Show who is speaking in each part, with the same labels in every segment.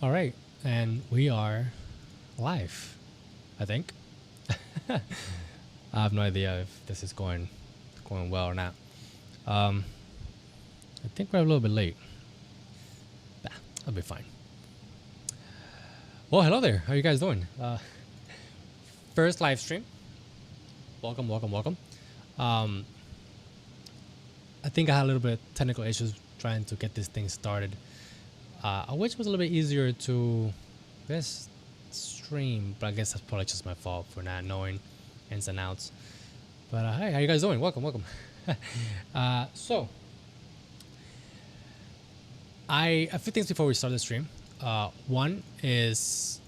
Speaker 1: All right, and we are live, I think. I have no idea if this is going well or not. Um, I think we're a little bit late. Nah, I'll be fine. Well, hello there. How you guys doing? First live stream. Welcome, welcome, welcome. Um, I think I had a little bit of technical issues trying to get this thing started. I wish it was a little bit easier to this stream, but I guess that's probably just my fault for not knowing ins and outs. But hey, how you guys doing? Welcome, welcome. So a few things before we start the stream. One is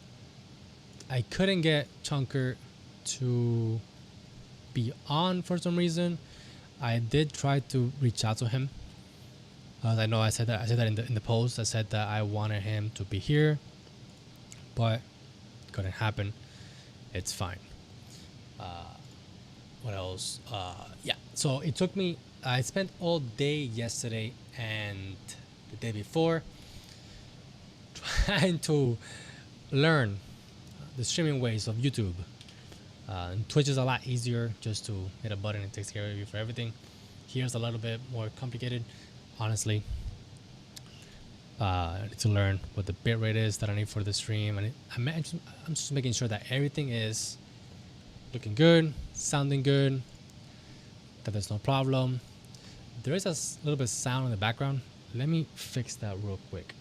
Speaker 1: I couldn't get Chunker to be on for some reason. I did try to reach out to him. I know I said that in the post. I said that I wanted him to be here, but couldn't happen. It's fine. What else? Yeah. So it took me. I spent all day yesterday and the day before trying to learn the streaming ways of YouTube. And Twitch is a lot easier, just to hit a button and it takes care of you for everything. Here's a little bit more complicated, honestly. I need to learn what the bitrate is that I need for the stream, and I'm just making sure that everything is looking good, sounding good, that there's no problem. There is a little bit of sound in the background. Let me fix that real quick.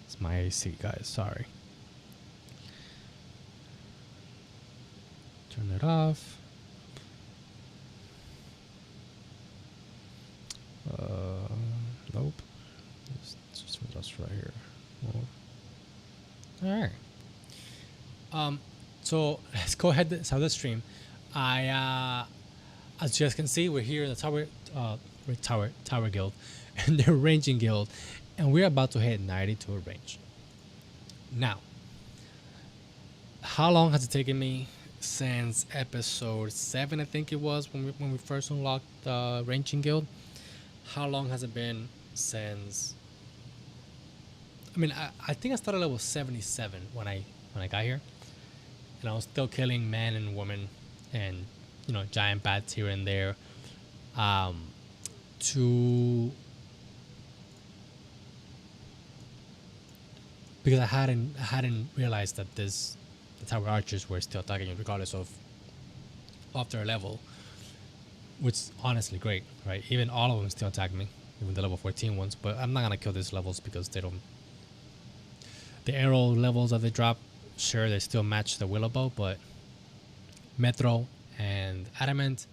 Speaker 1: It's my AC, guys. Sorry. Turn it off. Nope. Just right here. All right. So let's go ahead and start the stream. As you guys can see, we're here in the Tower Guild and the Ranging Guild, and we're about to hit 92 range. Now, how long has it taken me since episode 7? I think it was when we first unlocked the Ranging Guild. How long has it been since? I mean, I think I started level 77 when I got here, and I was still killing men and women, and giant bats here and there. Because I hadn't realized that the tower archers were still attacking you regardless of their level, which is honestly great, right? Even all of them still attack me, even the level 14 ones. But I'm not gonna kill these levels because they don't. The arrow levels that they drop, sure, they still match the willow bow, but Metro and Adamant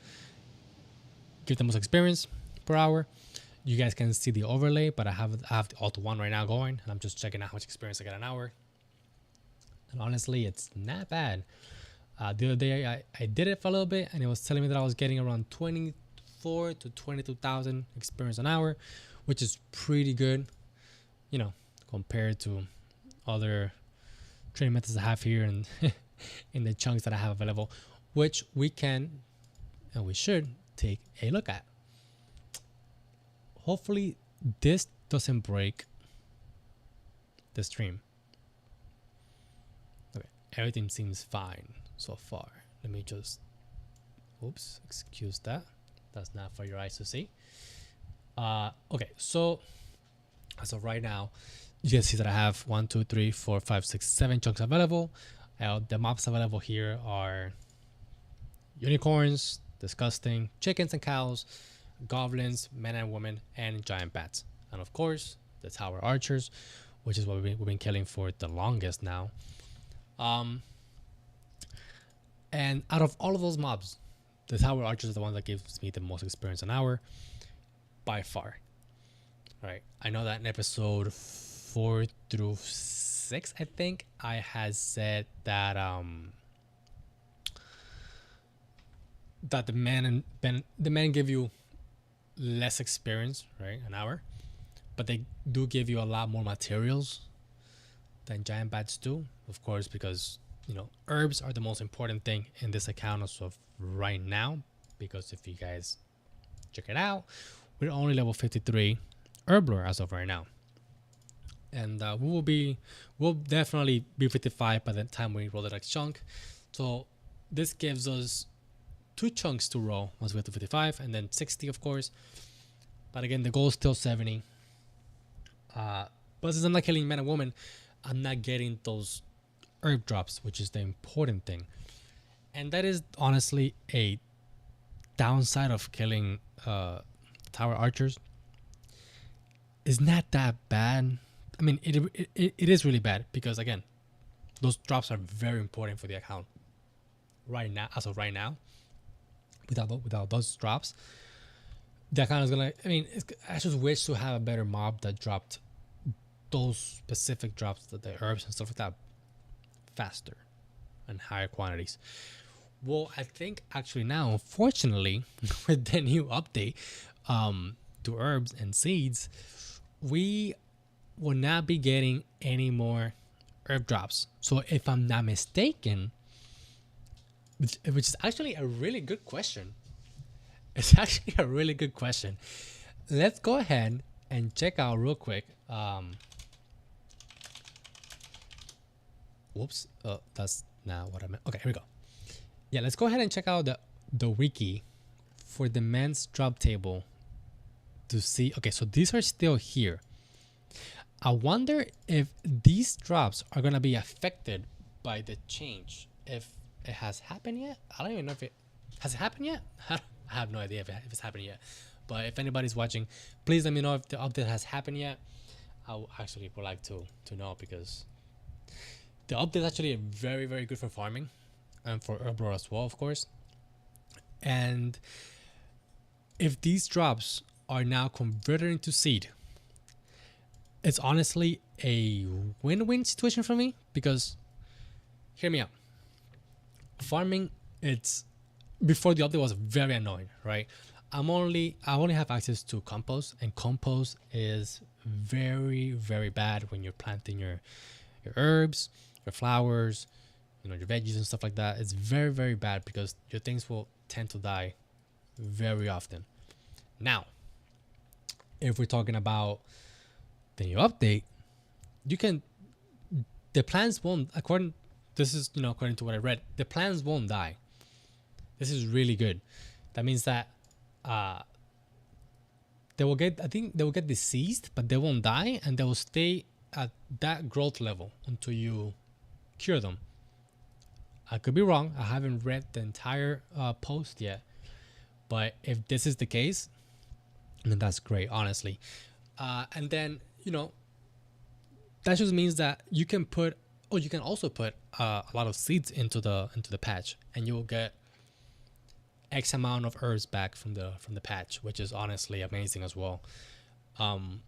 Speaker 1: give the most experience per hour. You guys can see the overlay, but I have the Auto 1 right now going, and I'm just checking out how much experience I get an hour. And honestly, it's not bad. The other day, I did it for a little bit, and it was telling me that I was getting around 24 to 22,000 experience an hour, which is pretty good, compared to other training methods I have here and in the chunks that I have available, which we can and we should take a look at. Hopefully this doesn't break the stream. Okay, everything seems fine so far. Let me just, oops, excuse that. That's not for your eyes to see. Okay, so as of right now, you can see that I have 1, 2, 3, 4, 5, 6, 7 chunks available. The mobs available here are unicorns, disgusting, chickens and cows, goblins, men and women, and giant bats. And of course, the tower archers, which is what we've been killing for the longest now. And out of all of those mobs, the tower archers is the one that gives me the most experience an hour by far. All right, I know that in episode 4 through 6, I think I had said that that the men give you less experience, right, an hour, but they do give you a lot more materials than giant bats do, of course, because herbs are the most important thing in this account as of right now, because if you guys check it out, we're only level 53 herb lore as of right now. and we'll definitely be 55 by the time we roll the next chunk. So this gives us 2 chunks to roll once we get to 55, and then 60, of course. But again, the goal is still 70. But since I'm not killing man and woman, I'm not getting those herb drops, which is the important thing. And that is honestly a downside of killing tower archers. It's not that bad. I mean, it is really bad because, again, those drops are very important for the account right now. As of right now, without those drops, the account is gonna. I mean, I just wish to have a better mob that dropped those specific drops, that the herbs and stuff like that, faster and higher quantities. Well, I think actually now, unfortunately, with the new update to herbs and seeds, we will not be getting any more herb drops. So if I'm not mistaken, which is actually a really good question. It's actually a really good question. Let's go ahead and check out real quick. Whoops, that's not what I meant. Okay, here we go. Yeah, let's go ahead and check out the wiki for the men's drop table to see. Okay, so these are still here. I wonder if these drops are gonna be affected by the change. If it has happened yet? I don't even know if it has it happened yet. I have no idea if it's happened yet. But if anybody's watching, please let me know if the update has happened yet. I actually would like to know, because the update is actually very, very good for farming and for herblore as well, of course. And if these drops are now converted into seed, it's honestly a win-win situation for me, because hear me out. Farming, it's before the update was very annoying, right? I only have access to compost, and compost is very, very bad when you're planting your herbs, your flowers, your veggies and stuff like that. It's very, very bad because your things will tend to die very often. Now, if we're talking about the new update, the plants won't, according to what I read, the plants won't die. This is really good. That means that they will get diseased, but they won't die, and they will stay at that growth level until you cure them. I could be wrong. I haven't read the entire post yet, but if this is the case, then that's great, honestly. And then that just means that you can also put a lot of seeds into the patch, and you will get X amount of herbs back from the patch, which is honestly amazing as well. But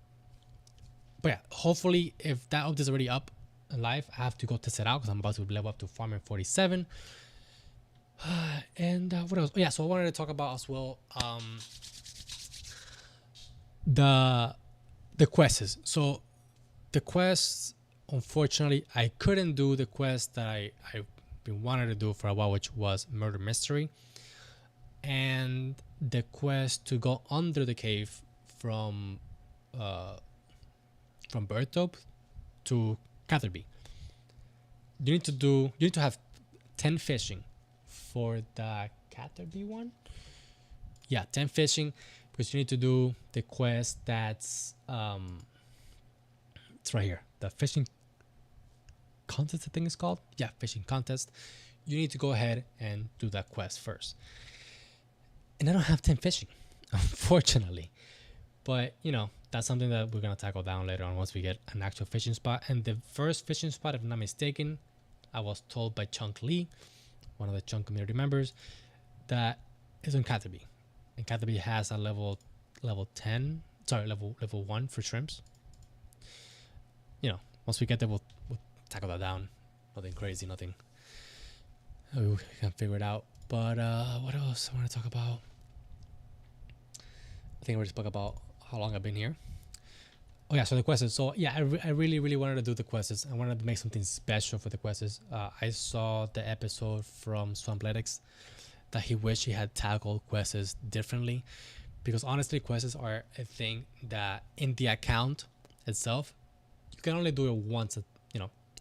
Speaker 1: yeah, hopefully, if that update is already up and live, I have to go test it out because I'm about to level up to farming 47. And what else? Oh, yeah, so I wanted to talk about as well the quests. So the quests, unfortunately, I couldn't do the quest that I've been wanting to do for a while, which was Murder Mystery, and the quest to go under the cave from Bertop to Catherby. You need to have 10 fishing for the Catherby one. Yeah, 10 fishing, because you need to do the quest that's it's right here. The fishing contest, I think it's called. Yeah, fishing contest. You need to go ahead and do that quest first. And I don't have 10 fishing, unfortunately. But, that's something that we're going to tackle down later on once we get an actual fishing spot. And the first fishing spot, if I'm not mistaken, I was told by Chunk Lee, one of the Chunk community members, that is in Catherby. And Catherby has a level 1 for shrimps. Once we get there, we'll tackle that down. Nothing crazy, nothing. We can figure it out. But what else I want to talk about? I think we just spoke about how long I've been here. Oh yeah, so the quests. So yeah, I really, really wanted to do the quests. I wanted to make something special for the quests. I saw the episode from Swampletics that he wished he had tackled quests differently, because honestly, quests are a thing that in the account itself you can only do it once,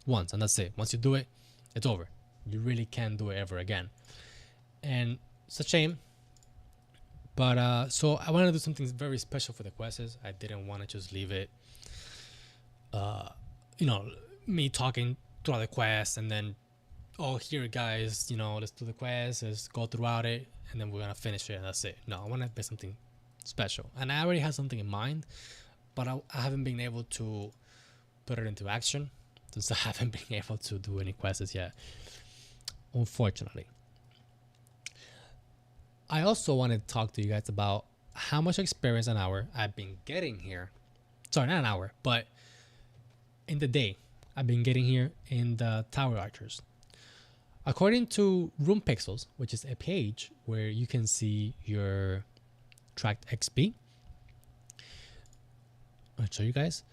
Speaker 1: once, and that's it. Once you do it, it's over. You really can't do it ever again. And it's a shame. But so I wanted to do something very special for the quests. I didn't want to just leave it, me talking throughout the quest and then, oh, here guys, let's do the quest, let's go throughout it, and then we're gonna finish it and that's it. No, I want to make something special, and I already had something in mind, but I haven't been able to put it into action since I haven't been able to do any quests yet, unfortunately. I also wanted to talk to you guys about how much experience an hour I've been getting here. Sorry, not an hour, but in the day I've been getting here in the Tower Archers. According to Room Pixels, which is a page where you can see your tracked XP, I'll show you guys.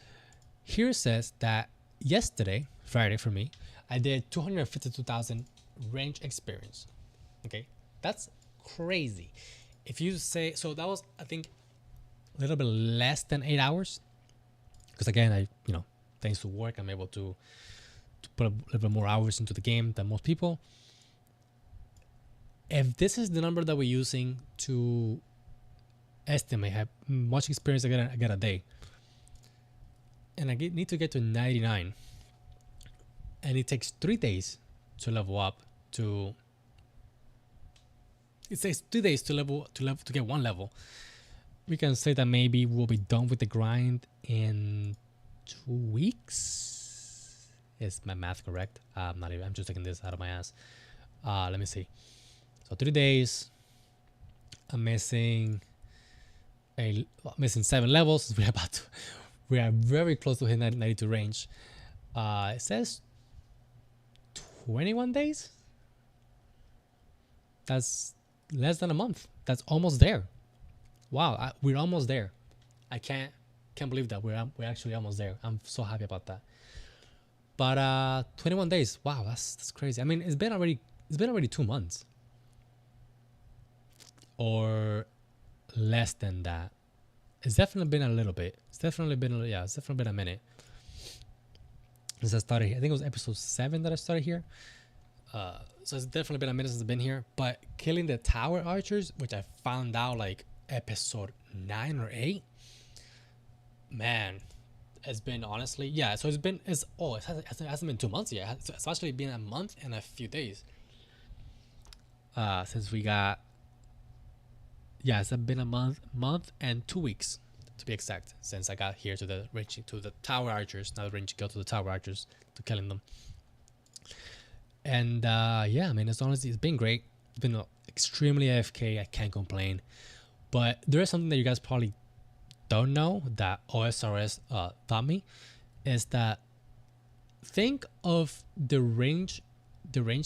Speaker 1: Here it says that yesterday, Friday for me, I did 252,000 range experience. Okay, that's crazy. If you say so, that was, I think, a little bit less than 8 hours, because again, I thanks to work, I'm able to put a little bit more hours into the game than most people. If this is the number that we're using to estimate how much experience I get a day, and I need to get to 99, and it takes 3 days to level up to. It takes 2 days to get 1 level. We can say that maybe we'll be done with the grind in 2 weeks. Is my math correct? I'm just taking this out of my ass. Let me see. So 3 days. I'm missing 7 levels. We are very close to hitting 92 range. It says 21 days. That's less than a month. That's almost there. Wow, we're almost there. I can't believe that we're actually almost there. I'm so happy about that. But 21 days. Wow, that's crazy. I mean, it's been already 2 months, or less than that. It's definitely been a little bit. It's definitely been a minute since I started here. I think it was episode 7 that I started here. So it's definitely been a minute since I've been here. But killing the Tower Archers, which I found out like episode 9 or 8, man, it's been honestly, yeah. So it hasn't been 2 months yet. It's actually been a month and a few days. Since we got, yeah, it's been a month and 2 weeks to be exact, since I got here to the Tower Archers, not the range guild, to the Tower Archers, to killing them. And yeah, I mean, it's been great. It's been extremely AFK. I can't complain. But there is something that you guys probably don't know that OSRS taught me, is that think of the range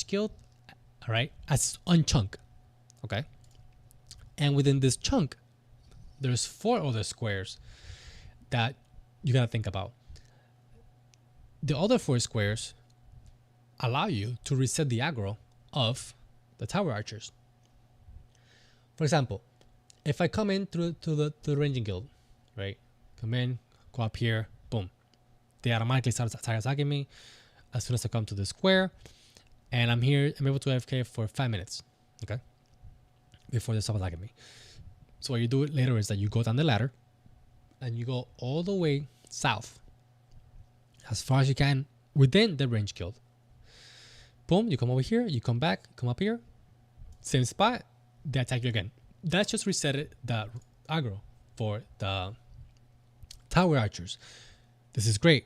Speaker 1: guild, all right, as one chunk, okay? And within this chunk, there's 4 other squares that you gotta think about. The other 4 squares allow you to reset the aggro of the Tower Archers. For example, if I come in to the ranging guild, right? Come in, go up here, boom. They automatically start attacking me as soon as I come to the square, and I'm able to AFK for 5 minutes, okay? Before they stop attacking me. So what you do later is that you go down the ladder and you go all the way south as far as you can within the range guild. Boom, you come over here, you come back, come up here, same spot, they attack you again. That just reset the aggro for the Tower Archers. This is great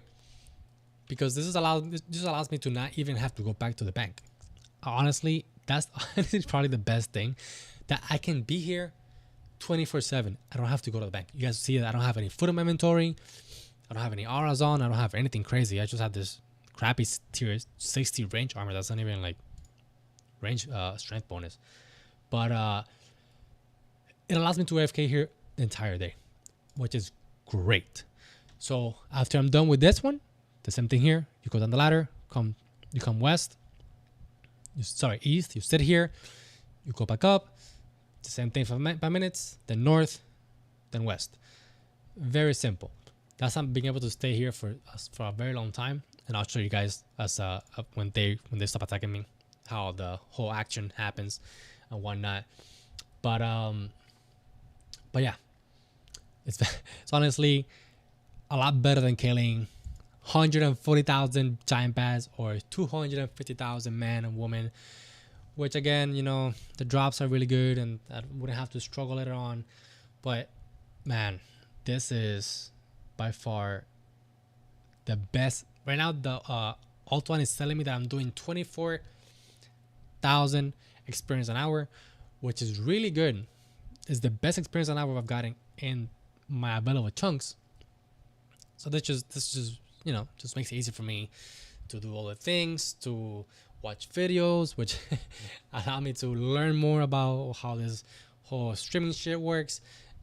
Speaker 1: because this allows me to not even have to go back to the bank. Honestly, that's probably the best thing, that I can be here 24/7. I don't have to go to the bank. You guys see that I don't have any food in my inventory. I don't have any auras on. I don't have anything crazy. I just have this crappy tier 60 range armor that's not even like range strength bonus. But it allows me to AFK here the entire day, which is great. So after I'm done with this one, the same thing here. You go down the ladder, you come west. East. You sit here. You go back up. The same thing for 5 minutes. Then north, then west. Very simple. That's not being able to stay here for a very long time, and I'll show you guys as when they stop attacking me, how the whole action happens and whatnot. But yeah, it's it's honestly a lot better than killing 140,000 giant bats or 250,000 man and woman, which again, you know, the drops are really good and I wouldn't have to struggle later on. But man, this is by far the best right now. The alt one is telling me that I'm doing 24,000 experience an hour, which is really good. It's the best experience an hour I've gotten in my available chunks. So this just you know, just makes it easy for me to do all the things, to watch videos, which allow me to learn more about how this whole streaming shit works,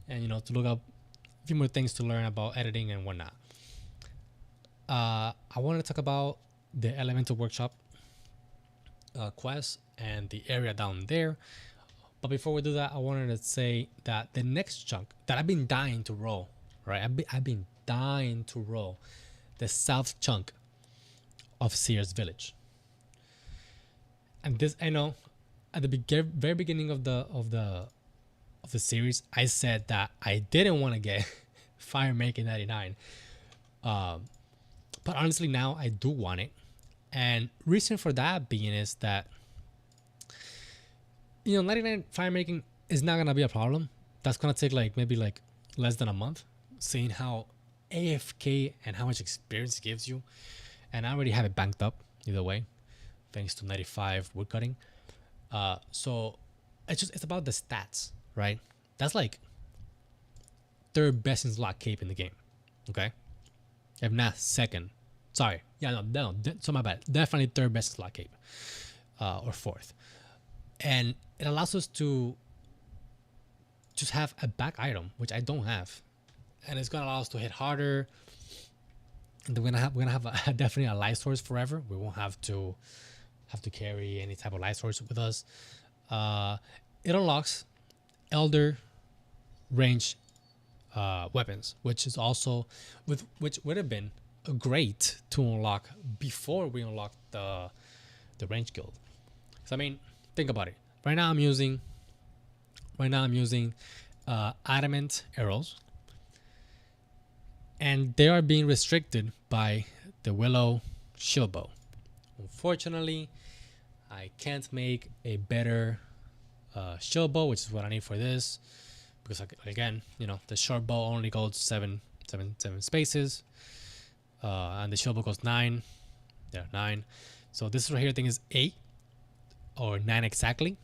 Speaker 1: and you know, to look up a few more things to learn about editing and whatnot. I want to talk about the Elemental Workshop quest and the area down there. But before we do that, I wanted to say that the next chunk that I've been dying to roll, right? I've been dying to roll the south chunk of Sears Village. And this, I know, at the very beginning of the series, I said that I didn't want to get Fire Making 99. But honestly, now I do want it. And reason for that being is that, you know, 99 fire making is not gonna be a problem. That's gonna take like maybe like less than a month, seeing how AFK and how much experience it gives you. And I already have it banked up either way, thanks to 95 woodcutting. So it's about the stats, right? That's like third best in slot cape in the game, okay? If not second. Sorry, yeah, no, so my bad. Definitely third best slot cape, or fourth. And it allows us to just have a back item, which I don't have, and it's gonna allow us to hit harder. And then we're gonna have definitely a light source forever. We won't have to carry any type of light source with us. It unlocks elder range weapons, which is also which would have been great to unlock before we unlock the range guild. So I mean, think about it. Right now I'm using adamant arrows, and they are being restricted by the willow shield bow. Unfortunately, I can't make a better shield bow, which is what I need for this, because again, you know, the short bow only goes seven spaces, and the shield bow goes 9. Yeah, 9. So this right here thing is 8 or 9 exactly.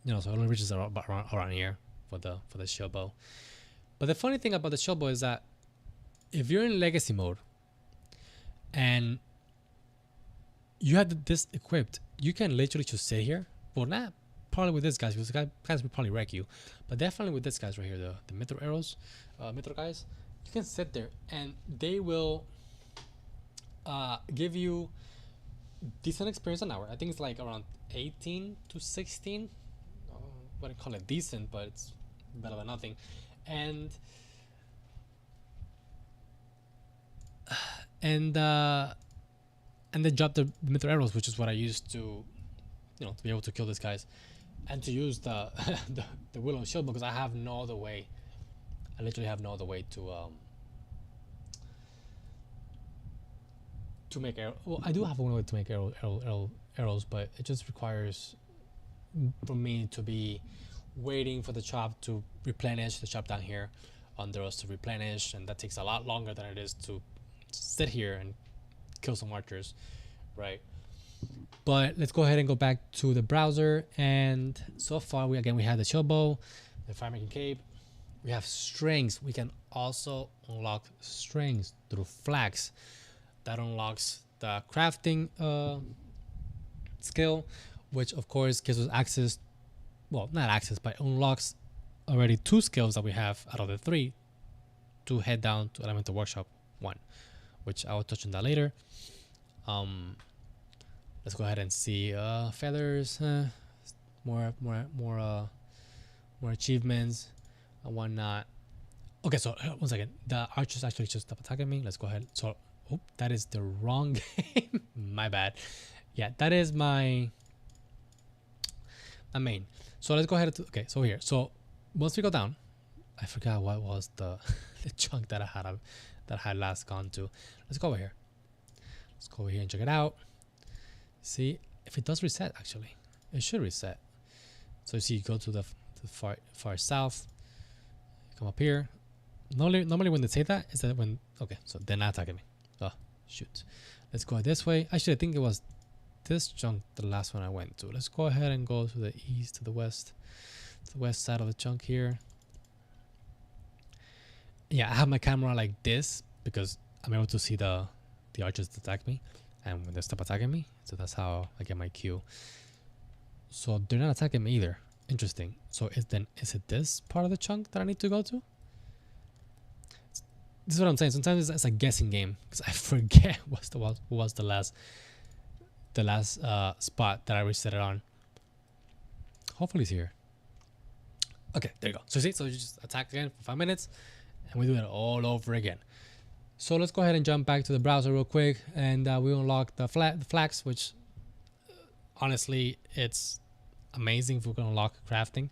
Speaker 1: You know, so it only reaches around here for the shield bow. But the funny thing about the shield bow is that if you're in legacy mode and you have this equipped, you can literally just sit here. Well, not probably with this guys, because the guys will probably wreck you, but definitely with this guys right here, the Mithril arrows, Mithril guys, you can sit there and they will give you decent experience an hour. I think it's like around 18 to 16. I wouldn't call it decent, but it's better than nothing. And they drop the Mithril arrows, which is what I used to, you know, to be able to kill these guys, and to use the the willow shield, because I have no other way. I literally have no other way to make arrows. Well, I do have one way to make arrows, but it just requires for me to be waiting for the chop to replenish, the chop down here under us to replenish, and that takes a lot longer than it is to sit here and kill some archers, right? But let's go ahead and go back to the browser, and so far we have the shield bow, the fire making cape, we have strings. We can also unlock strings through flags. That unlocks the crafting skill, which of course gives us access, well, not access, but unlocks already 2 skills that we have out of the 3 to head down to Elemental Workshop 1, which I will touch on that later. Let's go ahead and see feathers, more achievements and whatnot. Okay, so 1 second. The archers actually just stop attacking me. Let's go ahead. So, oh, that is the wrong game. My bad. Yeah, that is my main. So let's go ahead. Okay, so here. So once we go down, I forgot what was the the chunk that I had last gone to. Let's go over here. Let's go over here and check it out. See if it does reset. Actually, it should reset. So you see, you go to the far south. Come up here. Normally when they say that is that when okay, so they're not attacking me. Oh shoot. Let's go this way. Actually, I think it was this chunk, the last one I went to. Let's go ahead and go to the east, to the west side of the chunk here. Yeah, I have my camera like this because I'm able to see the archers attack me, and when they stop attacking me, so that's how I get my cue. So they're not attacking me either. Interesting. So is it this part of the chunk that I need to go to? This is what I'm saying. Sometimes it's a guessing game because I forget what was the last spot that I reset it on. Hopefully it's here. Okay, there you go. So see, so you just attack again for 5 minutes, and we do it all over again. So let's go ahead and jump back to the browser real quick, and we unlock the flags, which honestly it's amazing if we can unlock crafting.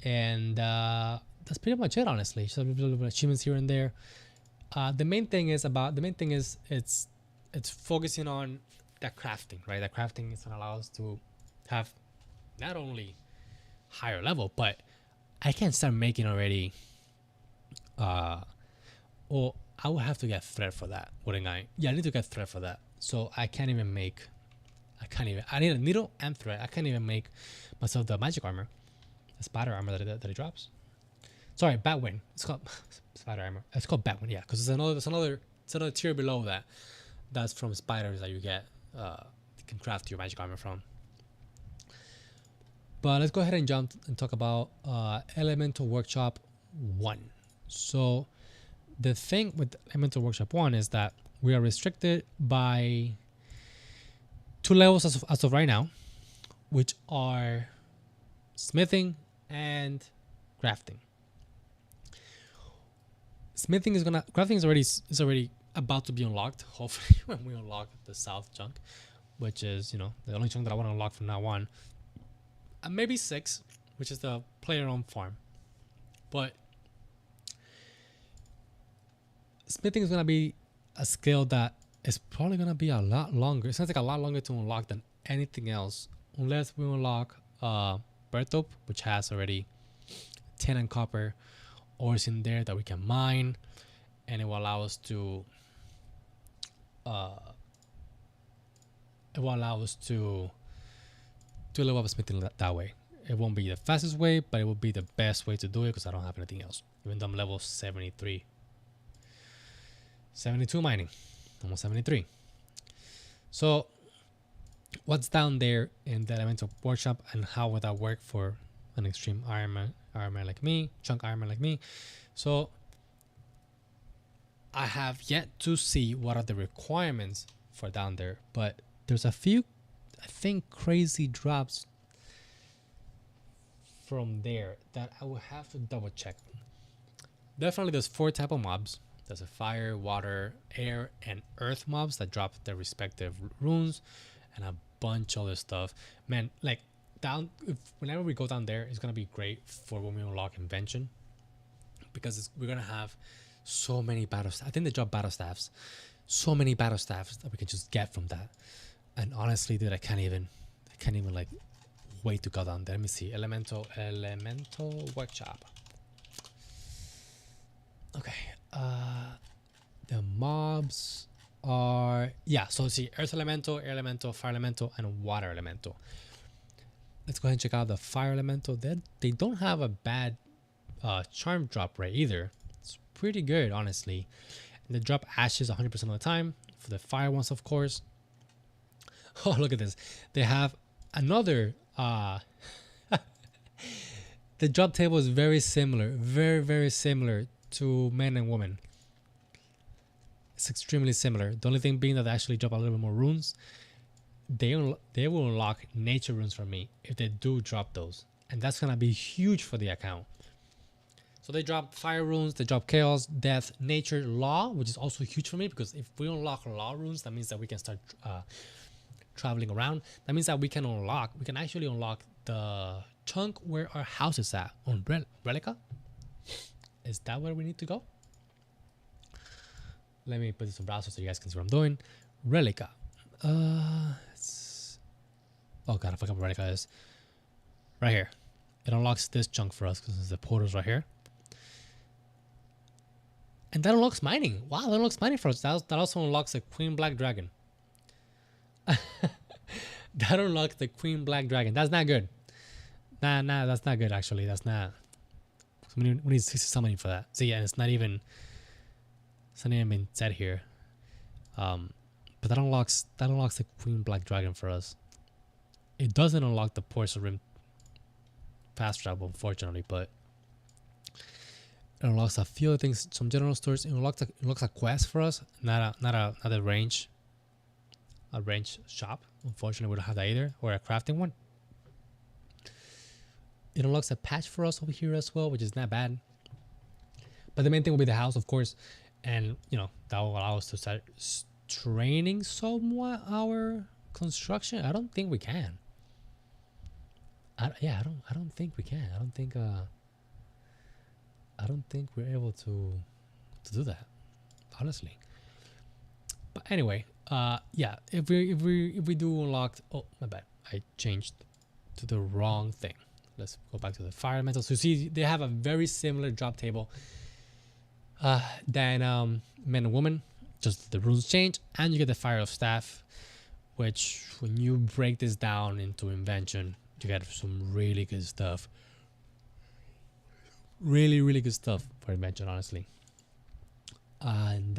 Speaker 1: And that's pretty much it, honestly. Just a little bit of achievements here and there. The main thing is it's focusing on that crafting, right? That crafting is gonna allow us to have not only higher level, but I can start making already. Or I would have to get thread for that, wouldn't I? Yeah, I need to get thread for that. So I need a needle and thread. I can't even make myself the magic armor, the spider armor that it drops. Sorry, Batwing. It's called spider armor. It's called Batwing, yeah, because it's another tier below that. That's from spiders that you get. You can craft your magic armor from. But let's go ahead and jump and talk about Elemental Workshop 1. So the thing with Elemental Workshop 1 is that we are restricted by 2 levels as of right now, which are smithing and crafting. Crafting is already about to be unlocked, hopefully when we unlock the south chunk, which is, you know, the only chunk that I want to unlock from now on. And maybe 6, which is the player-owned farm. But smithing is going to be a skill that is probably going to be a lot longer. It's going to take a lot longer to unlock than anything else, unless we unlock Bertop, which has already tin and copper ores in there that we can mine, and it will allow us to level up smithing that way. It won't be the fastest way, but it will be the best way to do it because I don't have anything else. Even though I'm level 73. 72 mining. Almost 73. So what's down there in the Elemental Workshop, and how would that work for an extreme armor like me, chunk armor like me? So I have yet to see what are the requirements for down there, but there's a few, I think, crazy drops from there that I will have to double check. Definitely there's 4 type of mobs. There's a fire, water, air, and earth mobs that drop their respective runes, and a bunch of other stuff. Man, like whenever we go down there, it's gonna be great for when we unlock invention, because we're gonna have so many battle staffs. I think they drop battle staffs, so many battle staffs that we can just get from that. And honestly, dude, I can't even like wait to go down there. Let me see. Elemental Workshop. Okay. The mobs are, yeah, so see, earth elemental, air elemental, fire elemental, and water elemental. Let's go ahead and check out the fire elemental. They don't have a bad charm drop rate either. It's pretty good, honestly. And they drop ashes 100% of the time for the fire ones, of course. Oh, look at this. They have another the drop table is very similar, very similar to men and women. It's extremely similar. The only thing being that they actually drop a little bit more runes. They will unlock nature runes for me if they do drop those, and that's gonna be huge for the account. So they drop fire runes, they drop chaos, death, nature, law, which is also huge for me because if we unlock law runes, that means that we can start traveling around. That means that we can actually unlock the chunk where our house is at on Relica. Is that where we need to go? Let me put this in browser so you guys can see what I'm doing. Relica. Oh god, I forgot what Relica is. Right here. It unlocks this chunk for us because the portal's right here. And that unlocks mining. Wow, that unlocks mining for us. That also unlocks a Queen Black Dragon. That unlocks the Queen Black Dragon. That's not good. Nah, that's not good actually. That's not. We need 60 summoning for that. So yeah, it's not even been said here. But that unlocks the Queen Black Dragon for us. It doesn't unlock the Porcelain Rim fast travel, unfortunately, but it unlocks a few other things, some general stores. It unlocks a quest for us, not a range shop. Unfortunately, we don't have that either, or a crafting one. It unlocks a patch for us over here as well, which is not bad. But the main thing will be the house, of course, and that will allow us to start training somewhat our construction. I don't think we can. I don't think we can. I don't think we're able to do that, honestly. But anyway, yeah, if we do unlock, oh my bad, I changed to the wrong thing. Let's go back to the fire elementals. So you see, they have a very similar drop table than men and women. Just the rules change, and you get the fire of staff, which when you break this down into invention, you get some really good stuff. Really good stuff for invention, honestly. And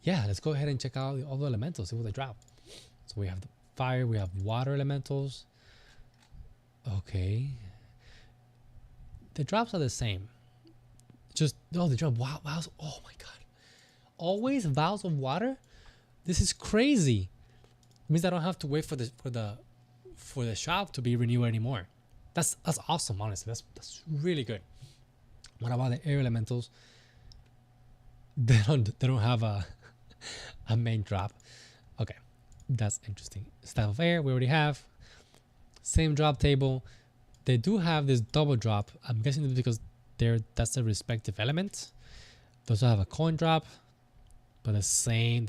Speaker 1: yeah, let's go ahead and check out all the elementals, see what they drop. So we have the fire, we have water elementals. Okay, the drops are the same. Just they drop vows. Oh my god, always vows of water. This is crazy. It means I don't have to wait for the shop to be renewed anymore. That's awesome, honestly. That's really good. What about the air elementals? They don't have a main drop. Okay, that's interesting. Staff of air we already have. Same drop table. They do have this double drop. I'm guessing because that's the respective element. They also have a coin drop, but the same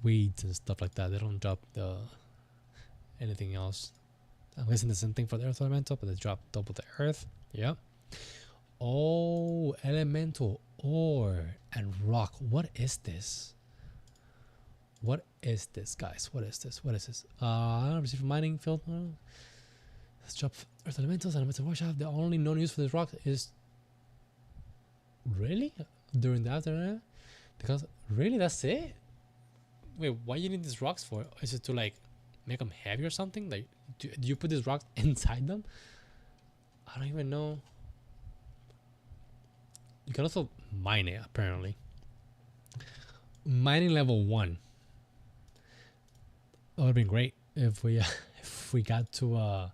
Speaker 1: weeds and stuff like that. They don't drop anything else. I'm guessing the same thing for the earth elemental, but they drop double the earth. Yep. Oh, elemental ore and rock. What is this? What is this, guys? What is this? I don't receive mining field. Let's drop earth elementals and elemental workshop. The only known use for this rock is really during the aftermath. Because really, that's it. Wait, why you need these rocks for? Is it to like make them heavy or something? Like, do you put these rocks inside them? I don't even know. You can also mine it, apparently. Mining level 1. That would have been great if we got to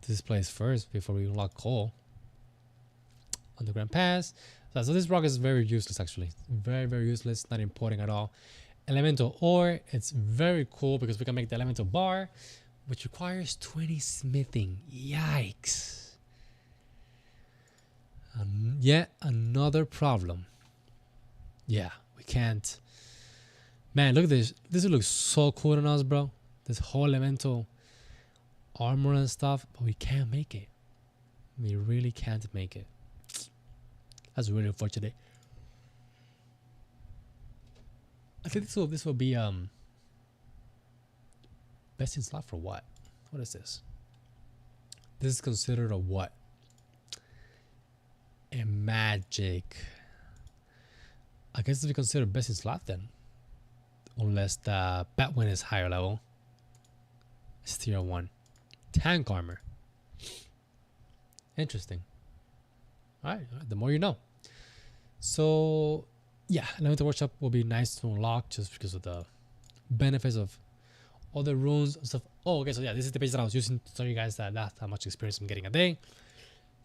Speaker 1: this place first before we unlock coal. Underground pass. So this rock is very useless, actually. Very useless, not important at all. Elemental ore, it's very cool because we can make the elemental bar, which requires 20 smithing. Yikes. Yet another problem. Yeah, we can't. Man, look at this. This looks so cool on us, bro. This whole elemental armor and stuff, but we can't make it. We really can't make it. That's really unfortunate. I think this will be best in slot for what? What is this? This is considered a what? A magic. I guess we consider best in slot then. Unless the Batwing is higher level. It's tier 1. Tank armor. Interesting. Alright, the more you know. So yeah, elemental workshop will be nice to unlock just because of the benefits of all the runes and stuff. Oh, okay. So yeah, this is the page that I was using to tell you guys that that's how much experience I'm getting a day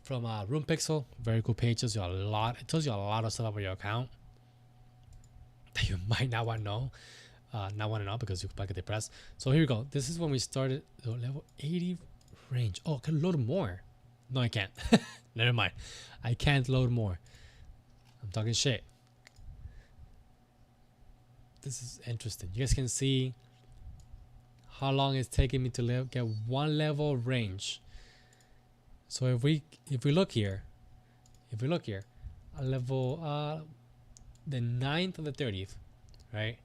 Speaker 1: from RunePixel. Very cool page. Tells you a lot. It tells you a lot of stuff about your account that you might not want to know. Not want to know because you might get depressed. So here we go. This is when we started the level 80 range. Oh, I can load more. No, I can't. Never mind. I can't load more. I'm talking shit. This is interesting. You guys can see how long it's taking me to get one level of range. So if we look here, a level the 9th and the 30th, right?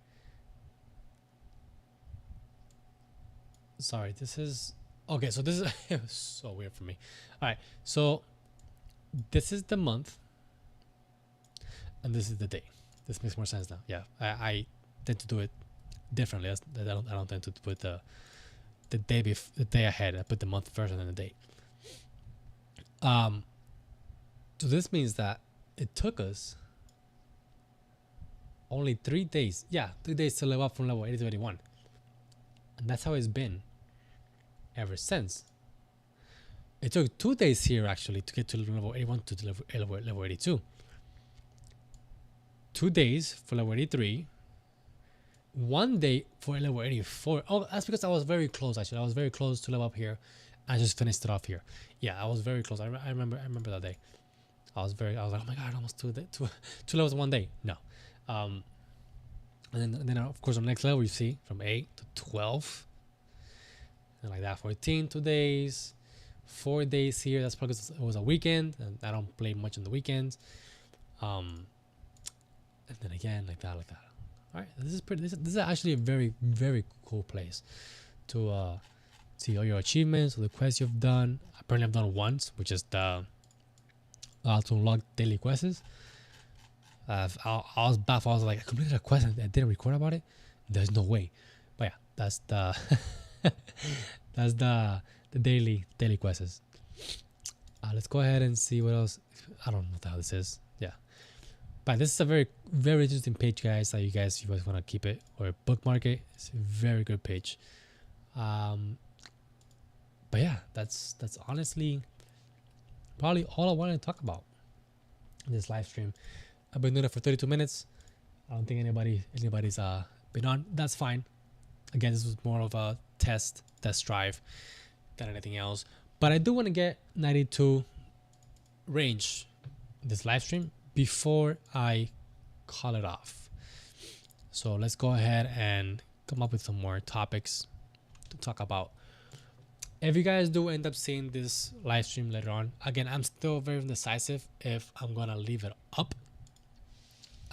Speaker 1: Sorry, this is okay. So this is it was so weird for me. All right, so this is the month, and this is the day. This makes more sense now. Yeah, I tend to do it differently. I don't tend to put the day ahead. I put the month first and then the date. So this means that it took us only 3 days. Yeah, 3 days to level up from level 80 to 81. And that's how it's been ever since. It took 2 days here actually to get to level 81 to level 82. 2 days for level 83. 1 day for level 84. Oh, that's because I was very close actually. I was very close to level up here. I just finished it off here. Yeah, I was very close. I remember that day. I was like, oh my god, almost two levels in 1 day. No. And then of course on the next level you see from 8 to 12. And like that, 14 2 days, 4 days here. That's because it was a weekend and I don't play much on the weekends. And then again like that. All right, this is actually a very, very cool place to see all your achievements, all the quests you've done. Apparently I've done once, which is the to unlock daily quests. I was baffled. I was like, I completed a quest and I didn't record about it. There's no way. But yeah, that's the that's the daily quests. Let's go ahead and see what else. I don't know what the hell this is. Yeah, but this is a very, very interesting page, guys. That you guys want to keep it or bookmark it. It's a very good page. But yeah, that's honestly probably all I wanted to talk about in this live stream. I've been doing it for 32 minutes. I don't think anybody's been on. That's fine. Again, this was more of a test drive than anything else. But I do want to get 92 range this live stream before I call it off. So let's go ahead and come up with some more topics to talk about. If you guys do end up seeing this live stream later on, again, I'm still very indecisive if I'm gonna leave it up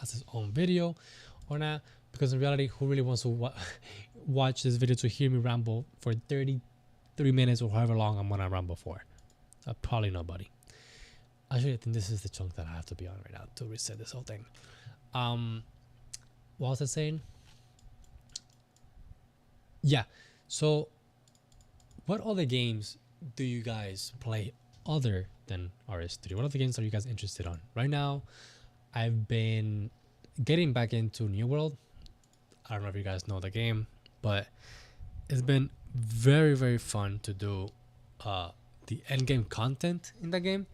Speaker 1: as its own video or not, because in reality, who really wants to watch this video to hear me ramble for 33 minutes or however long I'm gonna ramble for? Probably nobody. Actually, I think this is the chunk that I have to be on right now to reset this whole thing. What was I saying? Yeah, so what other games do you guys play other than RS3? What other games are you guys interested on? Right now, I've been getting back into New World. I don't know if you guys know the game, but it's been very, very fun to do the end game content in the game.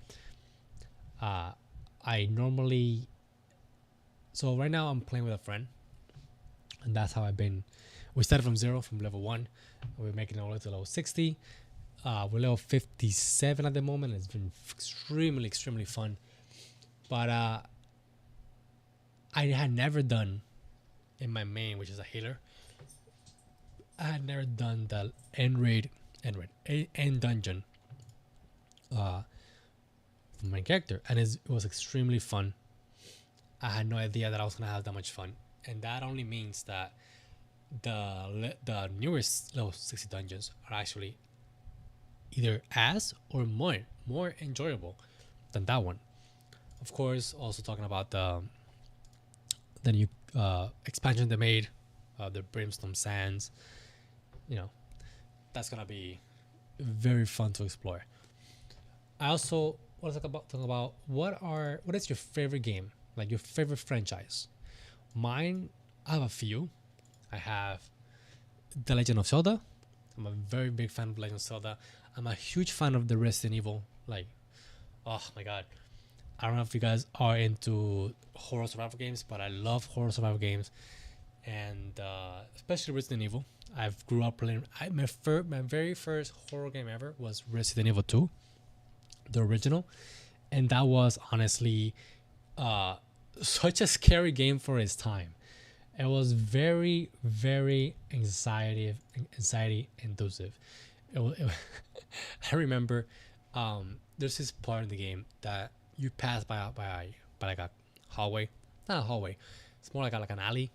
Speaker 1: So right now I'm playing with a friend, and that's how we started from 0, from level 1. We're making it all the way to level 60. We're level 57 at the moment. It's been extremely, extremely fun. But I had never done in my main, which is a healer. I had never done the end dungeon for my character, and it was extremely fun. I had no idea that I was gonna have that much fun, and that only means that the newest level 60 dungeons are actually either as or more enjoyable than that one. Of course, also talking about the new expansion they made, the Brimstone Sands. That's gonna be very fun to explore. I also want to talk about what is your favorite game, like your favorite franchise. Mine, I have a few. I have The Legend of Zelda. I'm a very big fan of Legend of Zelda. I'm a huge fan of the Resident Evil. Like, oh my god. I don't know if you guys are into horror survival games, but I love horror survival games, and especially Resident Evil. I've grew up playing. My very first horror game ever was Resident Evil 2, the original, and that was honestly such a scary game for its time. It was very, very anxiety inducive. I remember there's this part in the game that you pass by like a hallway, not a hallway. It's more like an alley,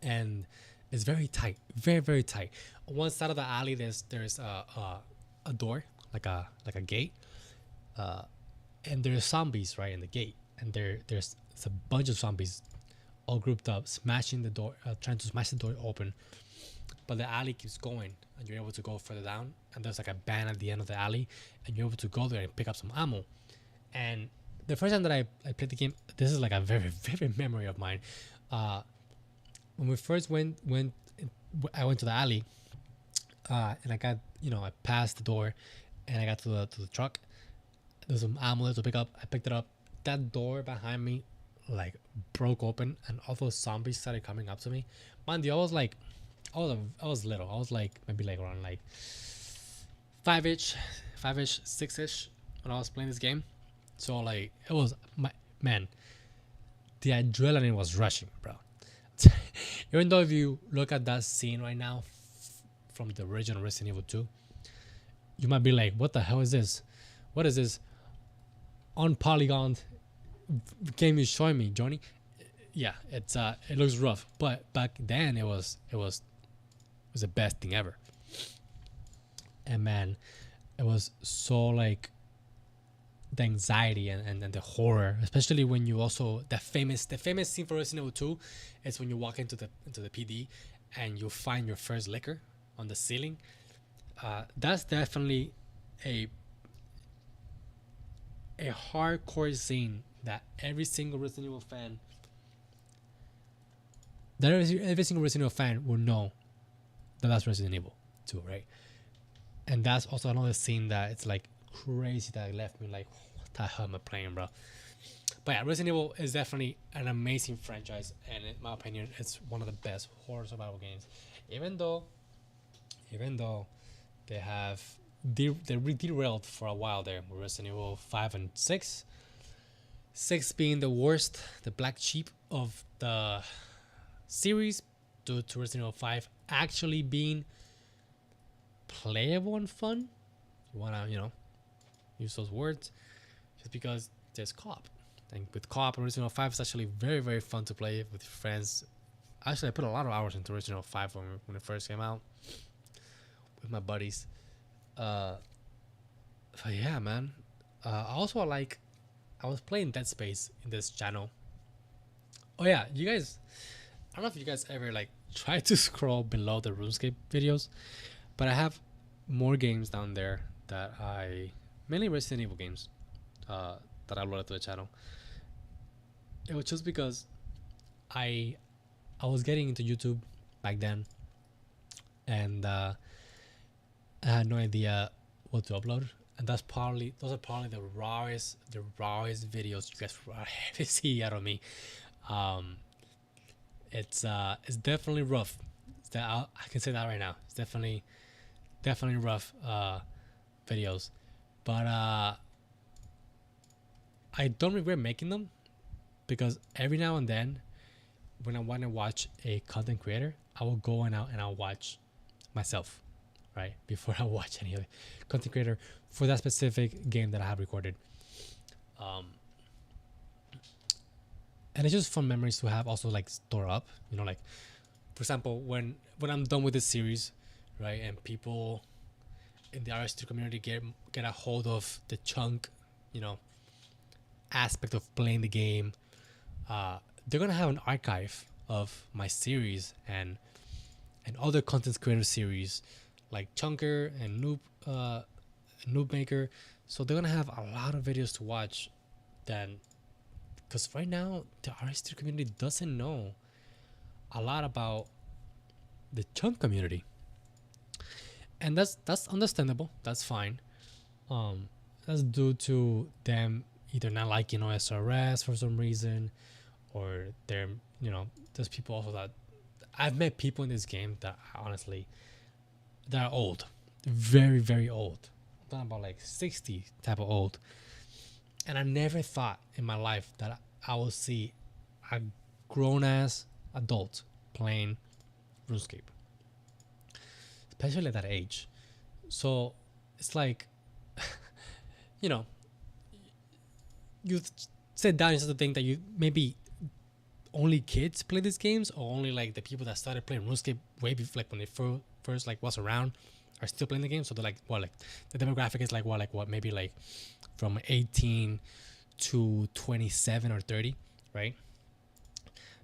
Speaker 1: and it's very tight, very very tight. On one side of the alley, there's a door, like a gate, and there's zombies right in the gate, and there's a bunch of zombies all grouped up, smashing the door, trying to smash the door open. But the alley keeps going, and you're able to go further down. And there's like a band at the end of the alley, and you're able to go there and pick up some ammo. And the first time that I played the game, this is like a very very memory of mine. When we first I went to the alley, and I got I passed the door, and I got to the truck. There's some ammo there to pick up. I picked it up. That door behind me like broke open, and all those zombies started coming up to me. Mind you, I was little. I was like maybe like around like 5ish, 6ish when I was playing this game. So like it was man, the adrenaline was rushing, bro. Even though if you look at that scene right now from the original Resident Evil 2, you might be like, what the hell is this? What is this unpolygoned game you showing me, Johnny? Yeah, it looks rough, but back then it was the best thing ever. And man, it was so like the anxiety and the horror, especially when you also the famous scene for Resident Evil 2 is when you walk into the PD and you find your first liquor on the ceiling. That's definitely a hardcore scene that every single Resident Evil fan will know that that's Resident Evil 2, right? And that's also another scene that it's like crazy that left me like, what the hell am I playing, bro? But yeah, Resident Evil is definitely an amazing franchise, and in my opinion, it's one of the best horror survival games. Even though they have they derailed for a while there with Resident Evil 5 and 6. 6 being the worst, the black sheep of the series, due to Resident Evil 5 actually being playable and fun. You wanna, use those words, just because there's co-op. And with co-op, Resident Evil 5 is actually very, very fun to play with your friends. Actually, I put a lot of hours into Resident Evil 5 when it first came out with my buddies. But yeah, man. Also, I was playing Dead Space in this channel. Oh yeah, you guys, I don't know if you guys ever like try to scroll below the RuneScape videos, but I have more games down there that mainly Resident Evil games, that I uploaded to the channel. It was just because I was getting into YouTube back then, and I had no idea what to upload. And those are probably the rawest videos you guys will ever see out of me. It's definitely rough. I can say that right now. It's definitely rough videos, but I don't regret making them, because every now and then, when I want to watch a content creator, I will go and I'll watch myself, right, before I watch any other content creator for that specific game that I have recorded. And it's just fun memories to have, also like store up, like, for example, when I'm done with this series, right, and people in the RS2 community get a hold of the chunk, aspect of playing the game, they're gonna have an archive of my series and other content creator series like Chunker and Noob Maker. So they're gonna have a lot of videos to watch. Then, because right now the RS2 community doesn't know a lot about the Chunk community. and that's understandable. That's fine. Um, that's due to them either not liking OSRS for some reason, or they're there's people also that I've met people in this game that honestly that are old, very very old. I'm talking about like 60 type of old, and I never thought in my life that I will see a grown ass adult playing RuneScape, especially at that age. So it's like, you know, you sit down and start to think that you maybe only kids play these games, or only like the people that started playing RuneScape way before, like when they first like was around, are still playing the game. So they're like, what, like the demographic is like what, maybe like from 18 to 27 or 30, right?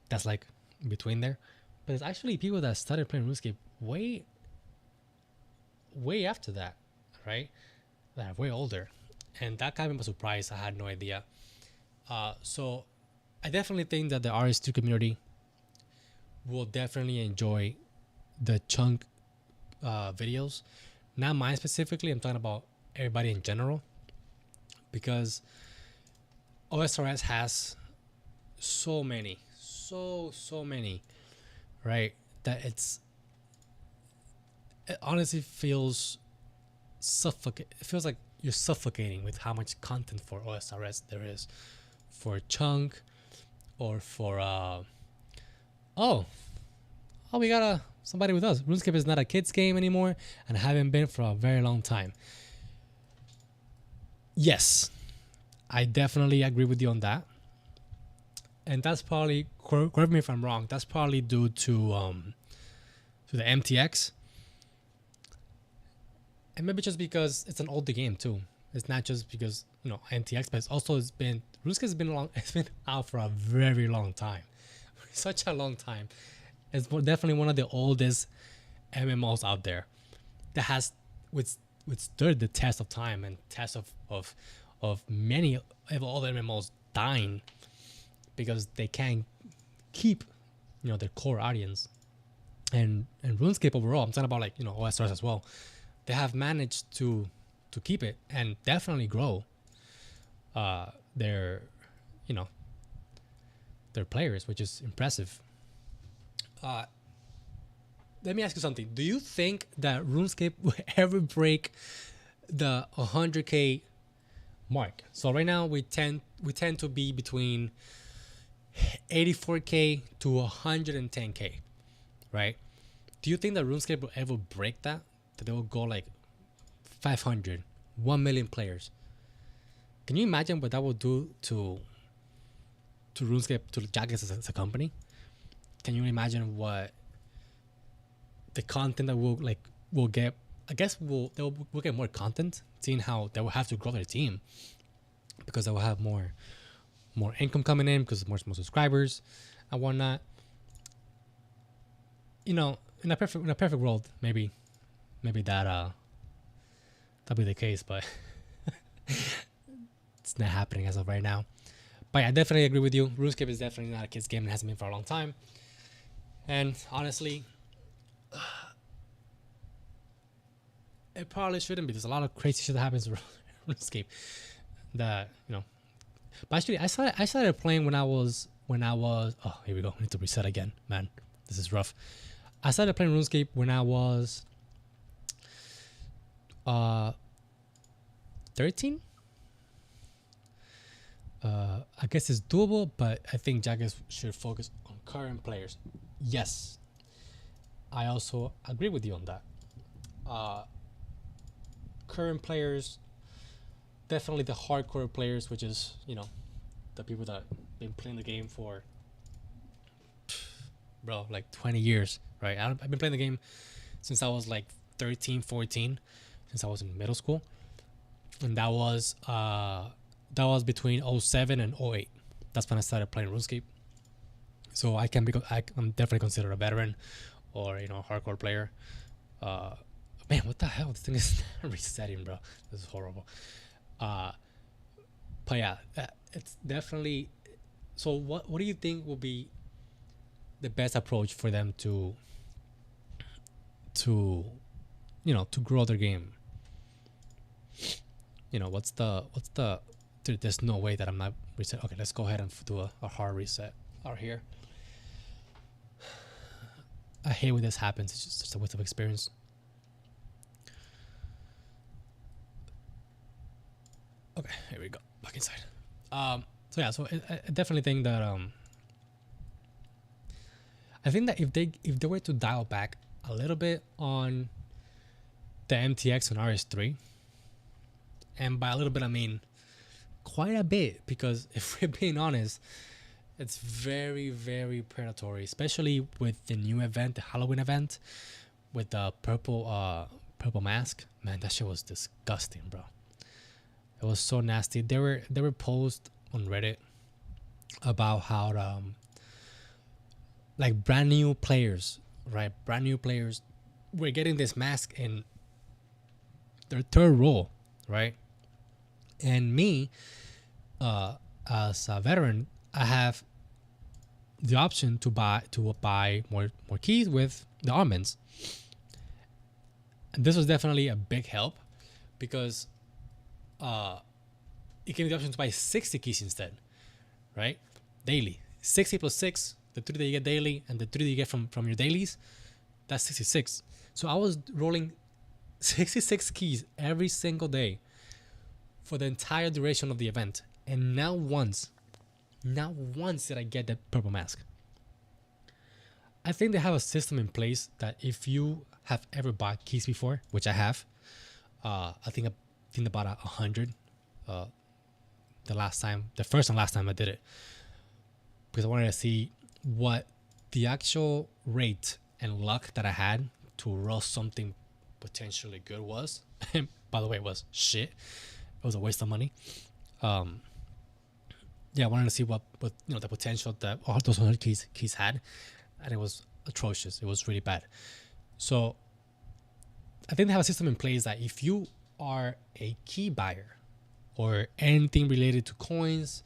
Speaker 1: That's like between there. But it's actually people that started playing RuneScape way after that, right? That are way older, and that kind of a surprise. I had no idea. So I definitely think that the RS2 community will definitely enjoy the chunk videos. Not mine specifically. I'm talking about everybody in general, because OSRS has so many, so many, right? That it honestly feels suffocate. It feels like you're suffocating with how much content for OSRS there is, for chunk, or for oh, we got somebody with us. RuneScape is not a kids game anymore, and haven't been for a very long time. Yes, I definitely agree with you on that, and that's probably, correct me if I'm wrong, that's probably due to the MTX, and maybe just because it's an older game too. It's not just because MTX, but it's been RuneScape has been it's been out for a very long time, such a long time. It's definitely one of the oldest MMOs out there that has withstood the test of time and test of many of all the MMOs dying because they can't keep their core audience. And RuneScape overall, I'm talking about like OSRs as well, they have managed to keep it and definitely grow their their players, which is impressive. Let me ask you something. Do you think that RuneScape will ever break the 100k mark? So right now we tend to be between 84k to 110k, right? Do you think that RuneScape will ever break that? That they will go like 500, 1 million players? Can you imagine what that will do to RuneScape, to Jagex as a company? Can you imagine what the content that we'll get? I guess we'll get more content, seeing how they will have to grow their team, because they will have more income coming in because more subscribers and whatnot. In a perfect world, maybe that'll be the case, but it's not happening as of right now. But yeah, I definitely agree with you. RuneScape is definitely not a kids game and hasn't been for a long time. And honestly, it probably shouldn't be. There's a lot of crazy shit that happens in RuneScape that But actually, I started playing when I was. Oh, here we go. I need to reset again, man. This is rough. I started playing RuneScape when I was 13. I guess it's doable, but I think Jagex should focus on current players. Yes, I also agree with you on that. Current players, definitely the hardcore players, which is the people that been playing the game for like 20 years, right? I've been playing the game since I was like 13, 14, since I was in middle school, and that was between 07 and 08. That's when I started playing RuneScape. So I'm definitely considered a veteran, or a hardcore player. Man, what the hell? This thing is resetting, bro. This is horrible. But yeah, it's definitely. So what do you think will be the best approach for them to to grow their game. What's the dude, there's no way that I'm not reset. Okay, let's go ahead and do a hard reset out here. I hate when this happens. It's just a waste of experience. Okay, here we go. Back inside. So yeah, so I definitely think that I think that if they were to dial back a little bit on the MTX on RS3, and by a little bit I mean quite a bit, because if we're being honest, it's very, very predatory, especially with the new event, the Halloween event, with the purple mask. Man, that shit was disgusting, bro. It was so nasty. There were posts on Reddit about how like brand new players were getting this mask in their third roll, right? And me, as a veteran, I have the option to buy more keys with the armaments. And this was definitely a big help, because it gave me the option to buy 60 keys instead, right? Daily. 60 plus 6, the 3 that you get daily, and the 3 that you get from your dailies, that's 66. So I was rolling 66 keys every single day for the entire duration of the event. And not once did I get the purple mask. I think they have a system in place that if you have ever bought keys before, which I have, I think about 100 the first and last time I did it, because I wanted to see what the actual rate and luck that I had to roll something potentially good was. And by the way, it was shit. It was a waste of money. Yeah, I wanted to see what the potential that all those 100 keys had, and it was atrocious. It was really bad. So I think they have a system in place that if you are a key buyer or anything related to coins,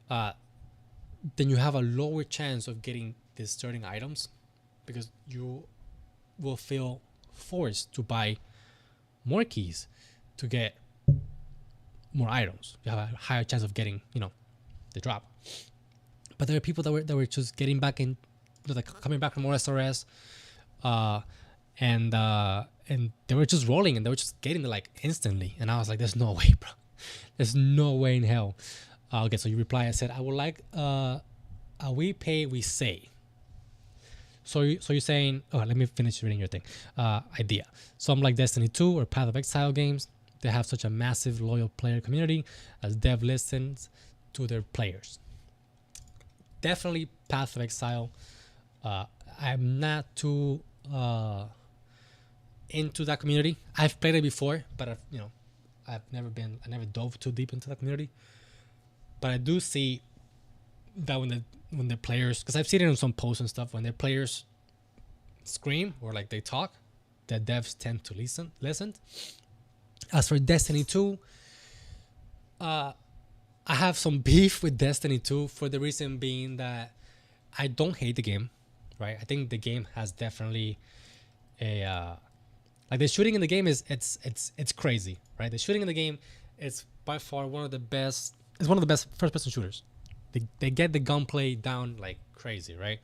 Speaker 1: then you have a lower chance of getting these certain items, because you will feel forced to buy more keys to get more items. You have a higher chance of getting the drop. But there are people that were just getting back in, like coming back from OSRS, and they were just rolling, and they were just getting it like instantly. And I was like, there's no way, bro. There's no way in hell. Okay, so you reply. I said, I would like we pay, we say. So you're saying, oh, let me finish reading your thing. Idea. Some like Destiny 2 or Path of Exile games, they have such a massive loyal player community as dev listens to their players. Definitely Path of Exile. I'm not too into that community. I've played it before, but I never dove too deep into that community. But I do see that when the players, because I've seen it in some posts and stuff, when their players scream or like they talk, the devs tend to listen. As for Destiny 2, I have some beef with Destiny 2 for the reason being that I don't hate the game, right? I think the game has definitely like the shooting in the game is it's crazy, right? The shooting in the game is by far one of the best. It's one of the best first-person shooters. They get the gunplay down like crazy, right?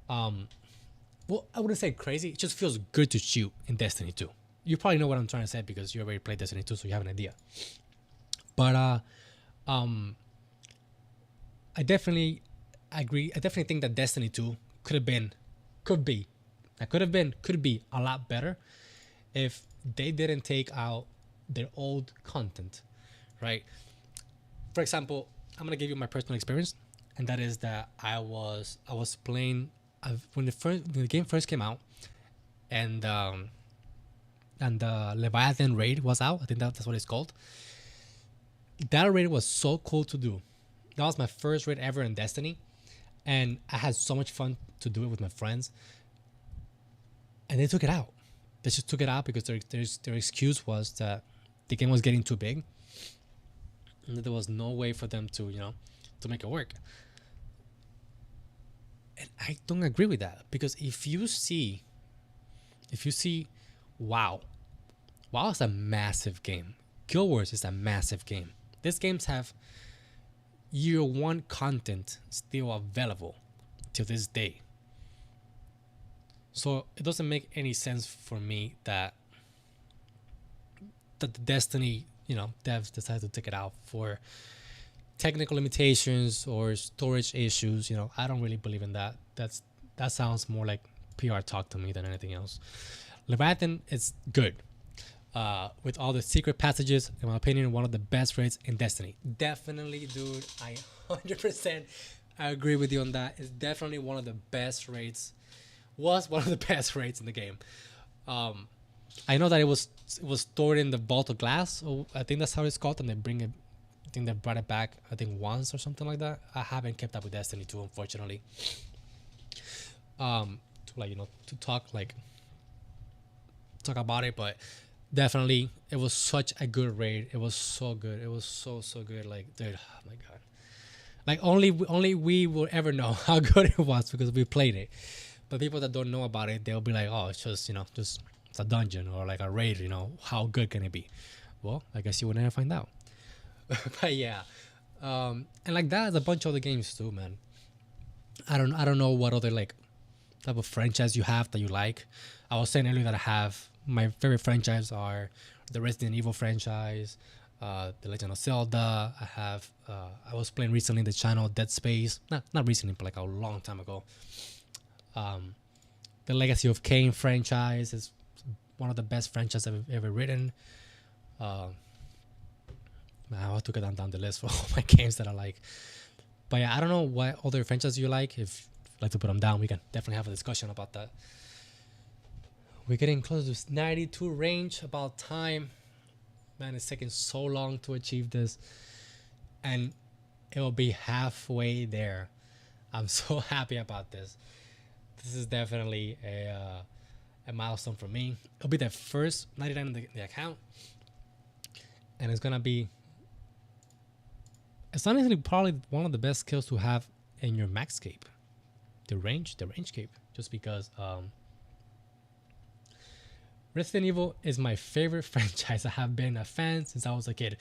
Speaker 1: Well, I wouldn't say crazy. It just feels good to shoot in Destiny 2. You probably know what I'm trying to say because you already played Destiny 2, so you have an idea. But I definitely agree. I definitely think that Destiny 2 could be a lot better if they didn't take out their old content, right? For example, I'm gonna give you my personal experience, and that is that I was playing when the game first came out, and the Leviathan raid was out. I think that's what it's called. That raid was so cool to do. That was my first raid ever in Destiny, and I had so much fun to do it with my friends. And they took it out. They just took it out because their excuse was that the game was getting too big, and there was no way for them to to make it work. And I don't agree with that, because if you see WoW. WoW is a massive game. Guild Wars is a massive game. These games have year one content still available to this day. So it doesn't make any sense for me that the Destiny, devs decided to take it out for technical limitations or storage issues. I don't really believe in that. That sounds more like PR talk to me than anything else. Leviathan is good. With all the secret passages, in my opinion, one of the best raids in Destiny. Definitely, dude, I 100% agree with you on that. It's definitely one of the best raids. Was one of the best raids in the game. I know that it was stored in the Vault of Glass. So I think that's how it's called, and they bring it. I think they brought it back. I think once or something like that. I haven't kept up with Destiny 2, unfortunately. To talk about it, but definitely it was such a good raid. It was so good. It was so good. Like, dude, oh my god. Like only we will ever know how good it was because we played it. But people that don't know about it, they'll be like, oh, it's just just it's a dungeon or like a raid. How good can it be? Well, I guess you will never find out. But yeah, and like that is a bunch of other games too, man. I don't know what other like type of franchise you have that you like. I was saying earlier that I have my favorite franchise are the Resident Evil franchise, the Legend of Zelda. I was playing recently in the channel Dead Space. Not recently, but like a long time ago. The Legacy of Kain franchise is one of the best franchises I've ever written. Man, I'll have to go down the list for all my games that I like. But yeah, I don't know what other franchises you like. If you'd like to put them down, we can definitely have a discussion about that. We're getting close to 92 range. About time. Man, it's taking so long to achieve this. And it will be halfway there. I'm so happy about this. This is definitely a milestone for me. It'll be the first 99 in the account. And it's going to be... It's honestly probably one of the best skills to have in your maxscape. The rangecape. Just because... Resident Evil is my favorite franchise. I have been a fan since I was a kid.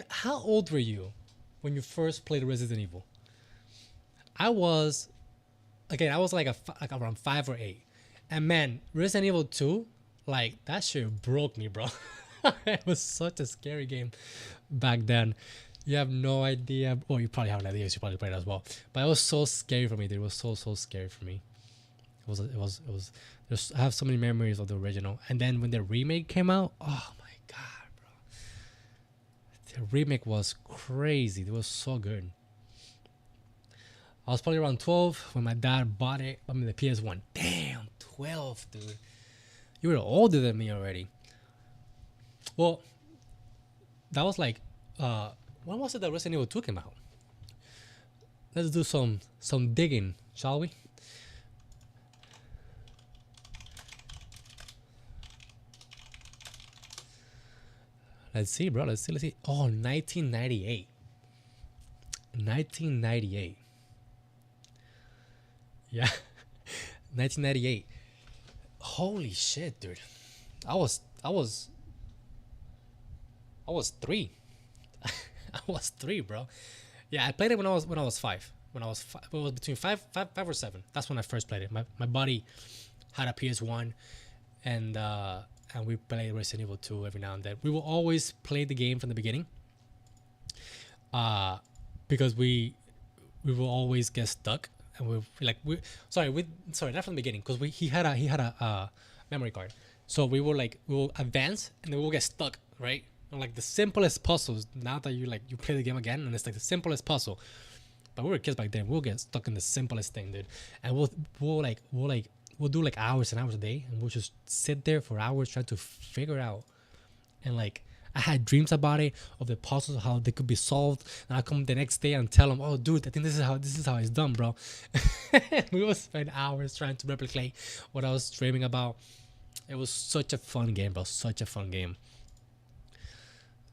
Speaker 1: How old were you when you first played Resident Evil? I was like around 5 or 8. And man, Resident Evil 2, like that shit broke me, bro. It was such a scary game back then. You have no idea. Oh, you probably have an idea because you probably played it as well. But it was so scary for me, dude. It was so scary for me. It was. I have so many memories of the original. And then when the remake came out, oh my god, bro. The remake was crazy. It was so good. I was probably around 12 when my dad bought it. I mean, the PS1. Damn, 12, dude. You were older than me already. Well, that was like, when was it that Resident Evil 2 came out? Let's do some digging, shall we? Let's see, bro. Let's see. Oh, 1998. 1998. Yeah. 1998. Holy shit, dude. I was 3. I was 3, bro. Yeah, I played it when I was 5. It was between 5 or 7. That's when I first played it. My buddy had a PS1 and we played Resident Evil 2 every now and then. We will always play the game from the beginning. Because we will always get stuck and sorry, not from the beginning, because he had a memory card. So we will advance and then we'll get stuck, right? And like the simplest puzzles, now that you play the game again and it's like the simplest puzzle. But we were kids back then, we'll get stuck in the simplest thing, dude. And we'll do like hours and hours a day, and we'll just sit there for hours trying to figure out. And like I had dreams about it, of the puzzles, how they could be solved. And I come the next day and tell them, "Oh, dude, I think this is how it's done, bro." We will spend hours trying to replicate what I was dreaming about. It was such a fun game, bro. Such a fun game.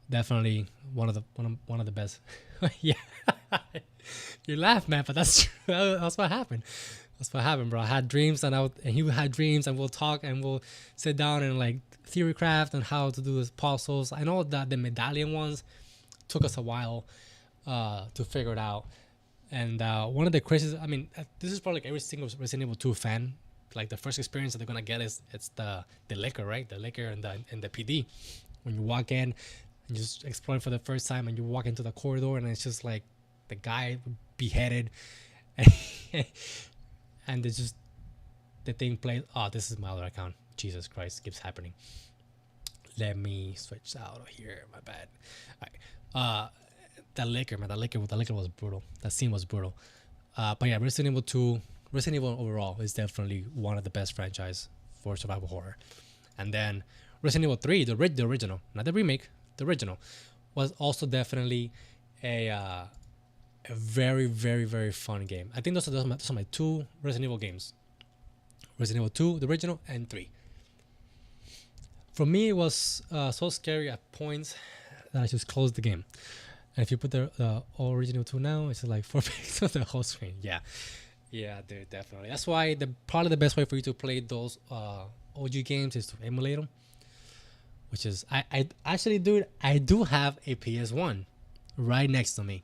Speaker 1: Definitely one of the best. Yeah, you laugh, man, but that's true. That's what happened. That's what happened, bro. I had dreams, and he had dreams, and we'll talk, and we'll sit down and like theory craft and how to do the puzzles. I know that the medallion ones took us a while to figure it out. And one of the craziest, I mean, this is probably like every single Resident Evil 2 fan. Like the first experience that they're gonna get is it's the liquor, right? The liquor and the PD. When you walk in and just explore for the first time, and you walk into the corridor, and it's just like the guy beheaded, and it's just the thing plays. Oh, this is my other account. Jesus Christ, it keeps happening. Let me switch out of here. My bad. All right. The liquor, man. The liquor was brutal. That scene was brutal. But yeah, Resident Evil 2, Resident Evil overall is definitely one of the best franchise for survival horror. And then Resident Evil 3, the original, not the remake, the original, was also definitely a very, very, very fun game. I think those are my two Resident Evil games. Resident Evil 2, the original, and 3. For me, it was so scary at points that I just closed the game. And if you put the original 2 now, it's like 4 pixels of the whole screen. Yeah, dude, definitely. That's why probably the best way for you to play those OG games is to emulate them. Which is, I actually, dude, I do have a PS1 right next to me.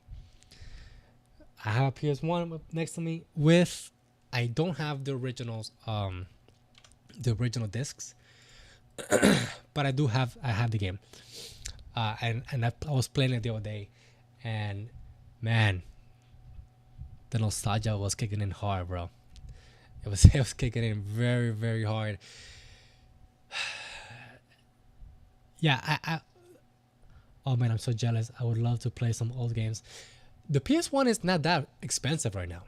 Speaker 1: I have a PS1 next to me with, I don't have the originals, the original discs, but I have the game. And I was playing it the other day, and man, the nostalgia was kicking in hard, bro. It was kicking in very, very hard. Yeah, oh man, I'm so jealous. I would love to play some old games. The PS1 is not that expensive right now.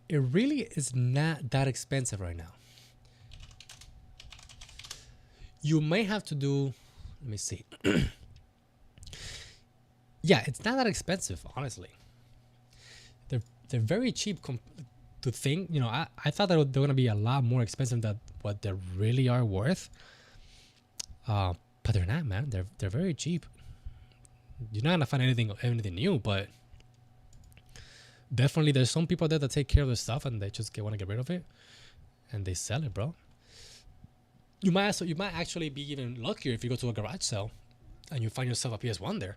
Speaker 1: It really is not that expensive right now. You may have to do, let me see. Yeah, it's not that expensive, honestly. They're very cheap to think. You know, I thought that they're going to be a lot more expensive than what they really are worth. But they're not, man. They're very cheap. You're not gonna find anything new, but definitely there's some people there that take care of their stuff and they just want to get rid of it, and they sell it, bro. You might actually be even luckier if you go to a garage sale and you find yourself a PS1 there,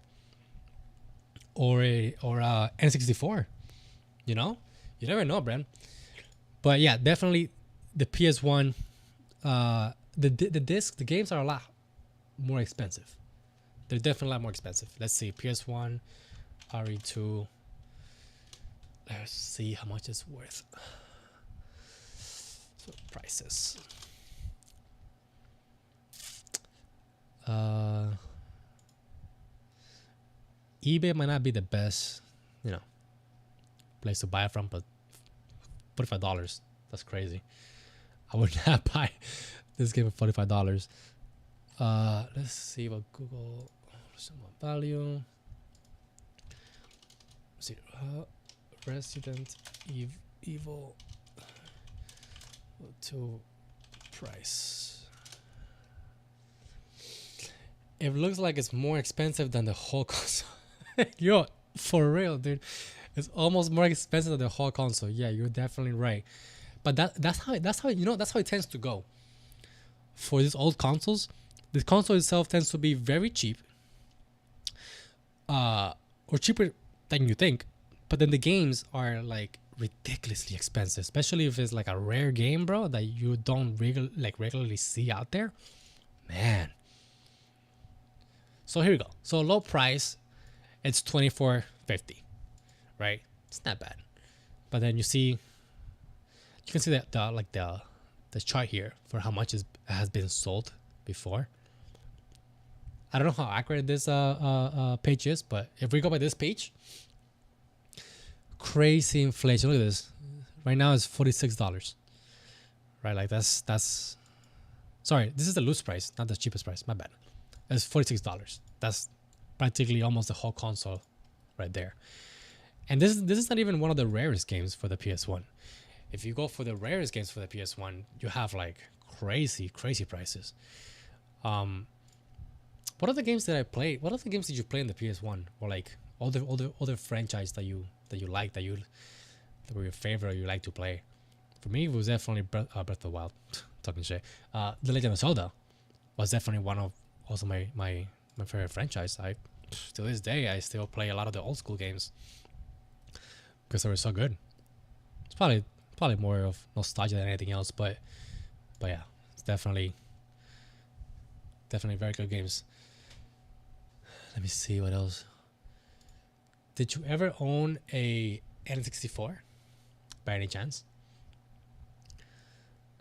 Speaker 1: or a N64. You know, you never know, Brand. But yeah, definitely the PS1. The games are a lot more expensive. They're definitely a lot more expensive. Let's see, PS1, RE2. Let's see how much it's worth. So prices. eBay might not be the best, place to buy it from, but $45. That's crazy. I would not buy this game for $45. Let's see what Google value. Let's see, Resident Evil 2 price. It looks like it's more expensive than the whole console. Yo, for real, dude. It's almost more expensive than the whole console. Yeah, you're definitely right. But that's how it tends to go. For these old consoles, the console itself tends to be very cheap. Or cheaper than you think. But then the games are like ridiculously expensive, especially if it's like a rare game, bro, that you don't regularly see out there. Man. So here we go. So low price, it's $24.50, right? It's not bad. But then you can see that the chart here for how much has been sold before. I don't know how accurate this page is, but if we go by this page, crazy inflation. Look at this. Right now it's $46. Right, like that's. Sorry, this is the loose price, not the cheapest price. My bad. It's $46. That's practically almost the whole console, right there. And this is not even one of the rarest games for the PS1. If you go for the rarest games for the PS1, you have like crazy prices. What other games did I play? What other games did you play in the PS1? Or like other franchise that you like that that were your favorite or you like to play. For me, it was definitely Breath of the Wild. Talking shit. The Legend of Zelda was definitely one of also my favorite franchise. I to this day I still play a lot of the old school games because they were so good. It's probably more of nostalgia than anything else, but yeah, it's definitely very good games. Let me see what else. Did you ever own a N64 by any chance?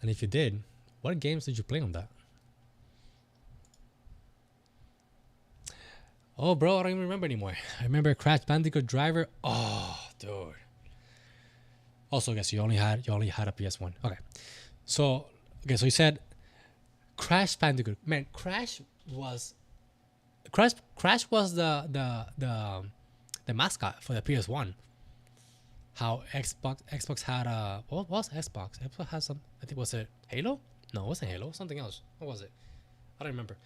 Speaker 1: And if you did, what games did you play on that? Oh, bro, I don't even remember anymore. I remember Crash Bandicoot Driver. Oh, dude. Also, I guess you only had a PS1. Okay, so you said Crash Bandicoot. Man, Crash was the mascot for the PS1. How Xbox had a what was Xbox? Xbox had some. I think was it Halo? No, it wasn't Halo. Something else. What was it? I don't remember.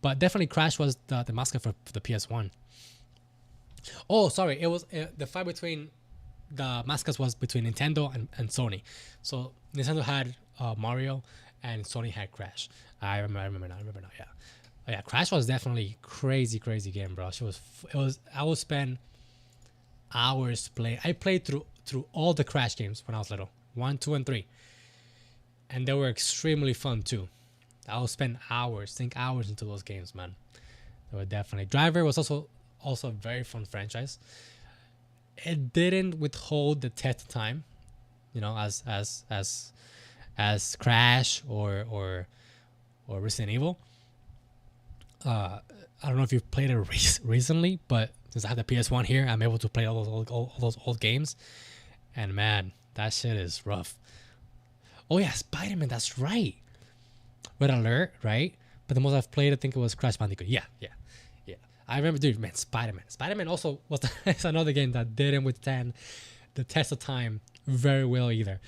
Speaker 1: But definitely Crash was the mascot for the PS1. Oh, sorry. It was the fight between the mascots was between Nintendo and Sony. So Nintendo had Mario and Sony had Crash. I remember now. Yeah. Oh, yeah, Crash was definitely crazy game, bro. I would spend hours playing. I played through all the Crash games when I was little. 1, 2, and 3. And they were extremely fun too. I would spend hours into those games, man. They were definitely. Driver was also a very fun franchise. It didn't withhold the test of time, as Crash or Resident Evil. I don't know if you've played it recently, but since I have the PS1 here, I'm able to play all those old games. And man, that shit is rough. Oh yeah, Spider-Man, that's right. Red Alert, right? But the most I've played, I think it was Crash Bandicoot. Yeah. I remember, dude, man, Spider-Man. Spider-Man also was it's another game that didn't withstand the test of time very well either.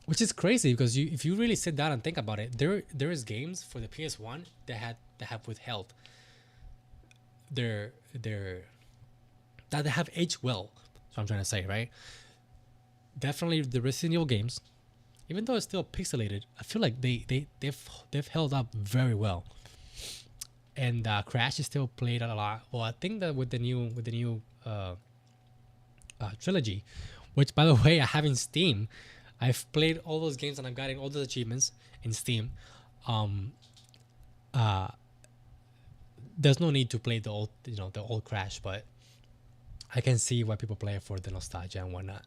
Speaker 1: Which is crazy because if you really sit down and think about it, there is games for the PS1 that have withheld that they have aged well. That's what I'm trying to say, right? Definitely the Resident Evil games, even though it's still pixelated, I feel like they've held up very well. And Crash is still played a lot. Well, I think that with the new trilogy, which by the way I have in Steam, I've played all those games and I've gotten all those achievements in Steam. There's no need to play the old Crash, but I can see why people play it for the nostalgia and whatnot.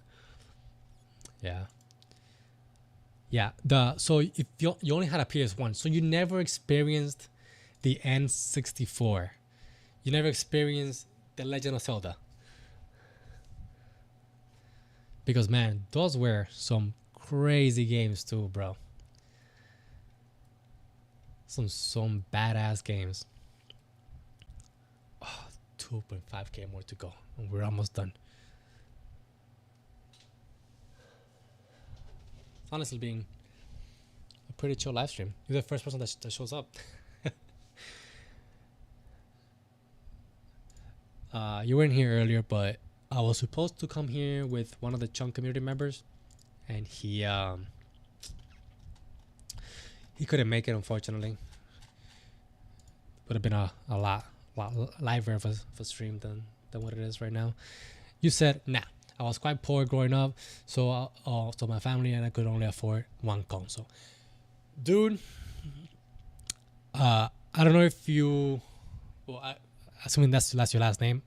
Speaker 1: Yeah. So if you only had a PS1, so you never experienced the N64. You never experienced The Legend of Zelda. Because man, those were some crazy games too, bro. Some badass games. Oh, 2.5k more to go, and we're almost done. It's honestly being a pretty chill live stream. You're the first person that shows up. You weren't here earlier, but I was supposed to come here with one of the Chunk community members, and he couldn't make it, unfortunately. Would have been a lot livelier of a stream than what it is right now. You said, nah, I was quite poor growing up, so my family and I could only afford one console. Dude, I don't know if you, well, assuming that's your last name,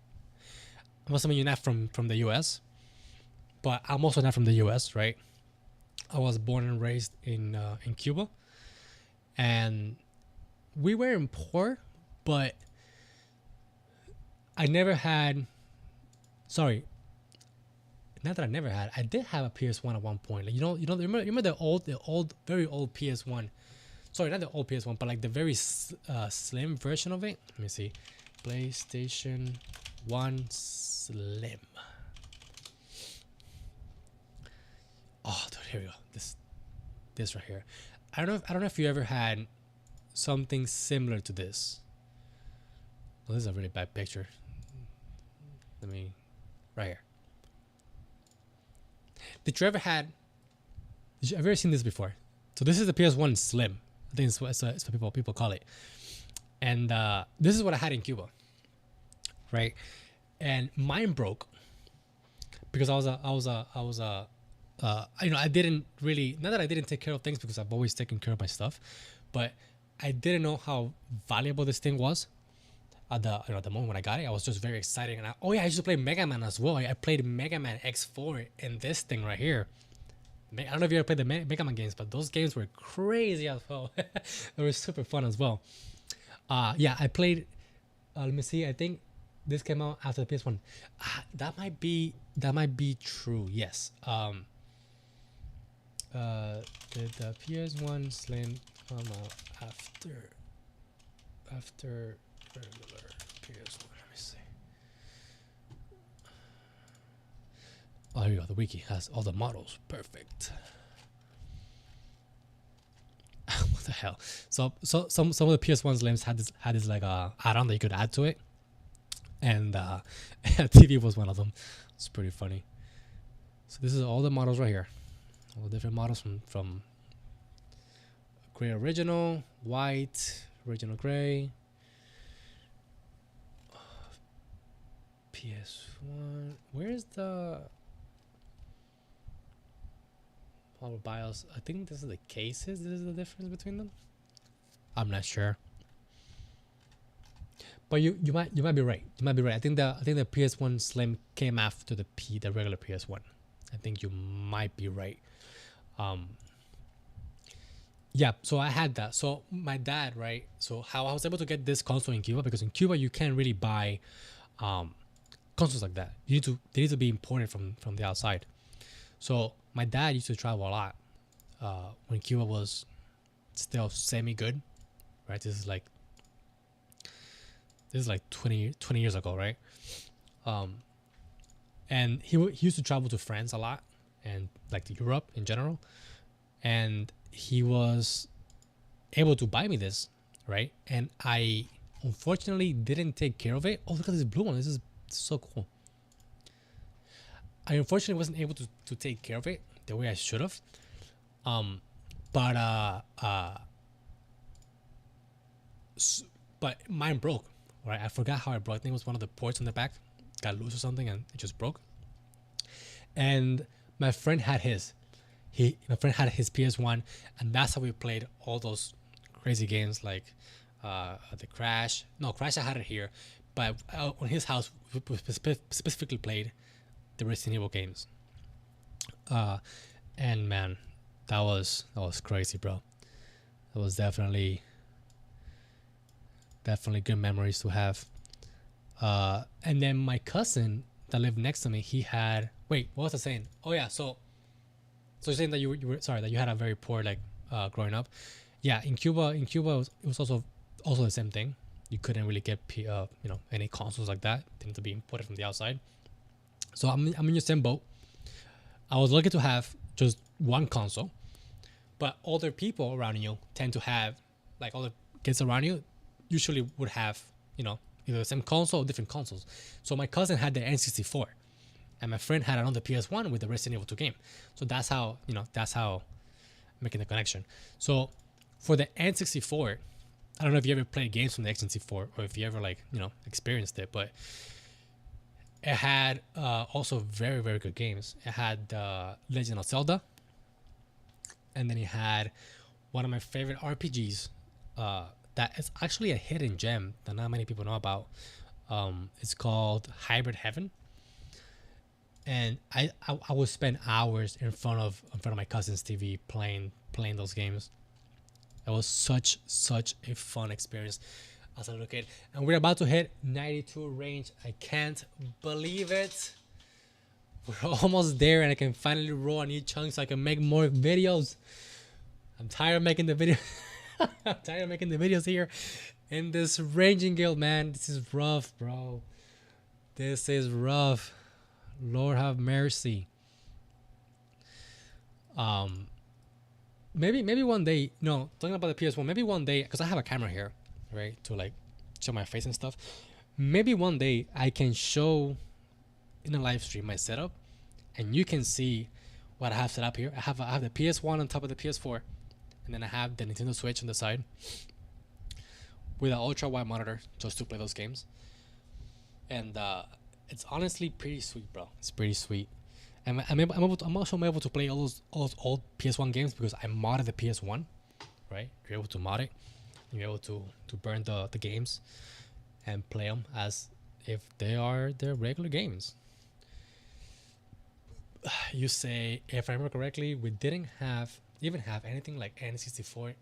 Speaker 1: I'm assuming you're not from the US, but I'm also not from the US, right? I was born and raised in Cuba, and we weren't poor, but I never had. Sorry, not that I never had. I did have a PS1 at one point. Like, remember the old, very old PS1. Sorry, not the old PS1, but like the very slim version of it. Let me see, PlayStation 1 Slim. Oh, dude, here we go. This right here. I don't know if you ever had something similar to this. Well, this is a really bad picture. Right here. Did you ever had? Did you ever seen this before? So this is the PS1 Slim. I think it's what people call it. And this is what I had in Cuba, right? And mine broke because I didn't really, not that I didn't take care of things because I've always taken care of my stuff, but I didn't know how valuable this thing was. At the moment when I got it, I was just very excited, and I used to play Mega Man as well. I played Mega Man X4 in this thing right here. I don't know if you ever played the Mega Man games, but those games were crazy as well. They were super fun as well. I played. Let me see. I think this came out after the PS1. That might be true. Yes. Did the PS1 Slim come out after regular PS1? Let me see. Oh, here you go. The wiki has all the models. Perfect. What the hell? So some of the PS1 Slims had this like add-on that you could add to it, and TV was one of them. It's pretty funny. So this is all the models right here. All the different models from gray original, white, original gray, PS1. Where's the model BIOS? I think this is the cases. This is the difference between them. I'm not sure. But you might be right. You might be right. I think the PS1 Slim came after the regular PS1. I think you might be right. Yeah, so I had that. So my dad, right? So how I was able to get this console in Cuba, because in Cuba you can't really buy consoles like that. They need to be imported from the outside. So my dad used to travel a lot when Cuba was still semi good, right? This is like 20 years ago, right? And he used to travel to France a lot, and like to Europe in general, and he was able to buy me this, right? And I unfortunately didn't take care of it. Oh, look at this blue one. This is so cool. I unfortunately wasn't able to take care of it the way I should have. But mine broke, right? I forgot how it broke. I think it was one of the ports on the back got loose or something, and it just broke. And my friend had his. My friend had his PS1, and that's how we played all those crazy games like the Crash. No, Crash I had it here, but on his house we specifically played the Resident Evil games. And man, that was crazy, bro. That was definitely good memories to have. And then my cousin that lived next to me, he had. Wait, what was I saying? Oh yeah, so you're saying that you were sorry that you had a very poor growing up. Yeah, in Cuba it was also the same thing. You couldn't really get any consoles like that. They need to be imported from the outside. So I'm in your same boat. I was lucky to have just one console, but older people around you tend to have, like, all the kids around you usually would have either the same console or different consoles. So my cousin had the N64. And my friend had another PS1 with the Resident Evil 2 game. So that's how making the connection. So for the N64, I don't know if you ever played games from the N64 or if you ever experienced it, but it had also very, very good games. It had Legend of Zelda, and then it had one of my favorite RPGs that is actually a hidden gem that not many people know about. It's called Hybrid Heaven. And I would spend hours in front of my cousin's TV playing those games. It was such a fun experience as a little kid. And we're about to hit 92 range. I can't believe it. We're almost there, and I can finally roll a new chunk so I can make more videos. I'm tired of making the video. I'm tired of making the videos here in this ranging guild, man. This is rough, bro. This is rough. Lord have mercy. Maybe one day. No, talking about the PS1. Maybe one day, because I have a camera here, right, to show my face and stuff. Maybe one day I can show in a live stream my setup, and you can see what I have set up here. I have the PS1 on top of the PS4, and then I have the Nintendo Switch on the side with an ultra wide monitor just to play those games. And it's honestly pretty sweet, bro. It's pretty sweet. And I'm also able to play all those old PS1 games because I modded the PS1, right? You're able to mod it. You're able to burn the games and play them as if they are their regular games. You say, if I remember correctly, we didn't even have anything like N64.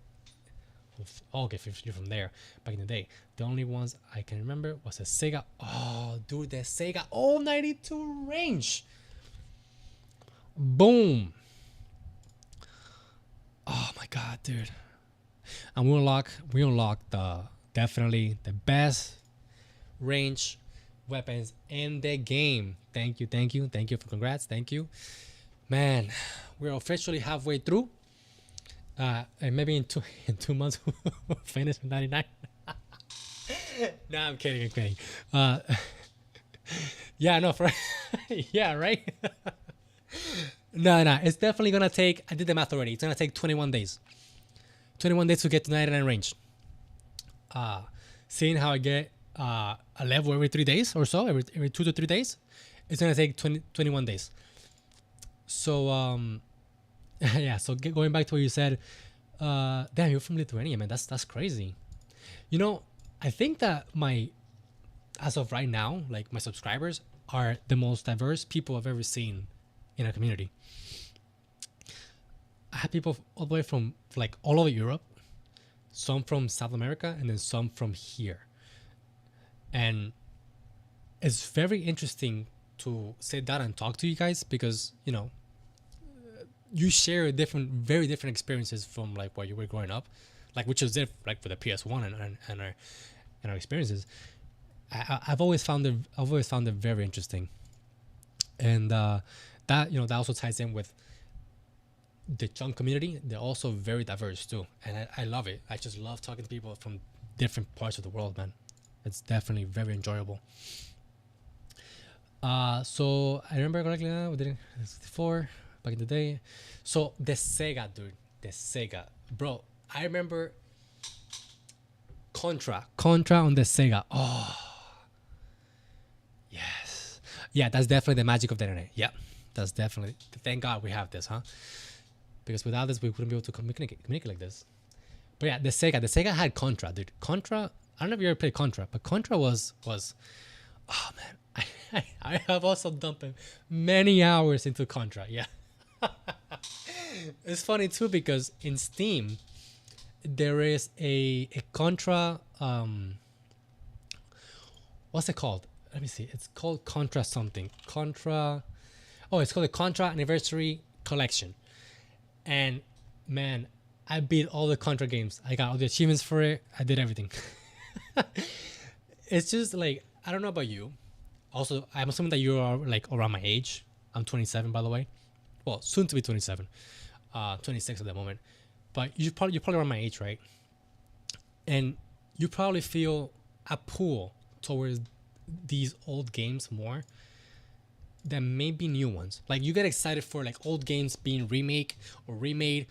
Speaker 1: Okay, you're from there back in the day. The only ones I can remember was a Sega. Oh, dude, the Sega all-92 range. Boom. Oh my god, dude. And we unlocked definitely the best range weapons in the game. Thank you for congrats. Thank you, man. We're officially halfway through. And maybe in 2 months we'll finish with 99. No, I'm kidding. Yeah, no, yeah, right. No, it's definitely gonna take. I did the math already. It's gonna take 21 days. 21 days to get to 99 range. Seeing how I get a level every 3 days or so, every 2 to 3 days, it's gonna take 21 days. So yeah. So going back to what you said, damn, you're from Lithuania, man. That's crazy. You know, I think that as of right now, like my subscribers are the most diverse people I've ever seen in a community. I have people all the way from like all over Europe, some from South America, and then some from here. And it's very interesting to sit down and talk to you guys because, you know, you share very different experiences from like while you were growing up, like which is different, like for the PS1 and our experiences. I've always found it very interesting, and that also ties in with the chunk community. They're also very diverse too, and I love it. I just love talking to people from different parts of the world, man. It's definitely very enjoyable. So I remember correctly, we did it before back in the day. So the Sega, dude, bro. I remember Contra on the Sega. Oh, yes, yeah. That's definitely the magic of the internet. Yeah, that's definitely. Thank God we have this, huh? Because without this, we wouldn't be able to communicate like this. But yeah, the Sega had Contra, dude. Contra. I don't know if you ever played Contra, but Contra was. Oh man, I have also dumped many hours into Contra. Yeah. It's funny too because in Steam there is a Contra what's it called? Let me see. It's called Contra something. Contra. Oh, it's called the Contra Anniversary Collection. And man, I beat all the Contra games. I got all the achievements for it. I did everything. It's just like, I don't know about you. Also, I'm assuming that you are like around my age. I'm 27, by the way. Well, soon to be 27. 26 at the moment. But you're probably around my age, right? And you probably feel a pull towards these old games more than maybe new ones. Like you get excited for like old games being remade,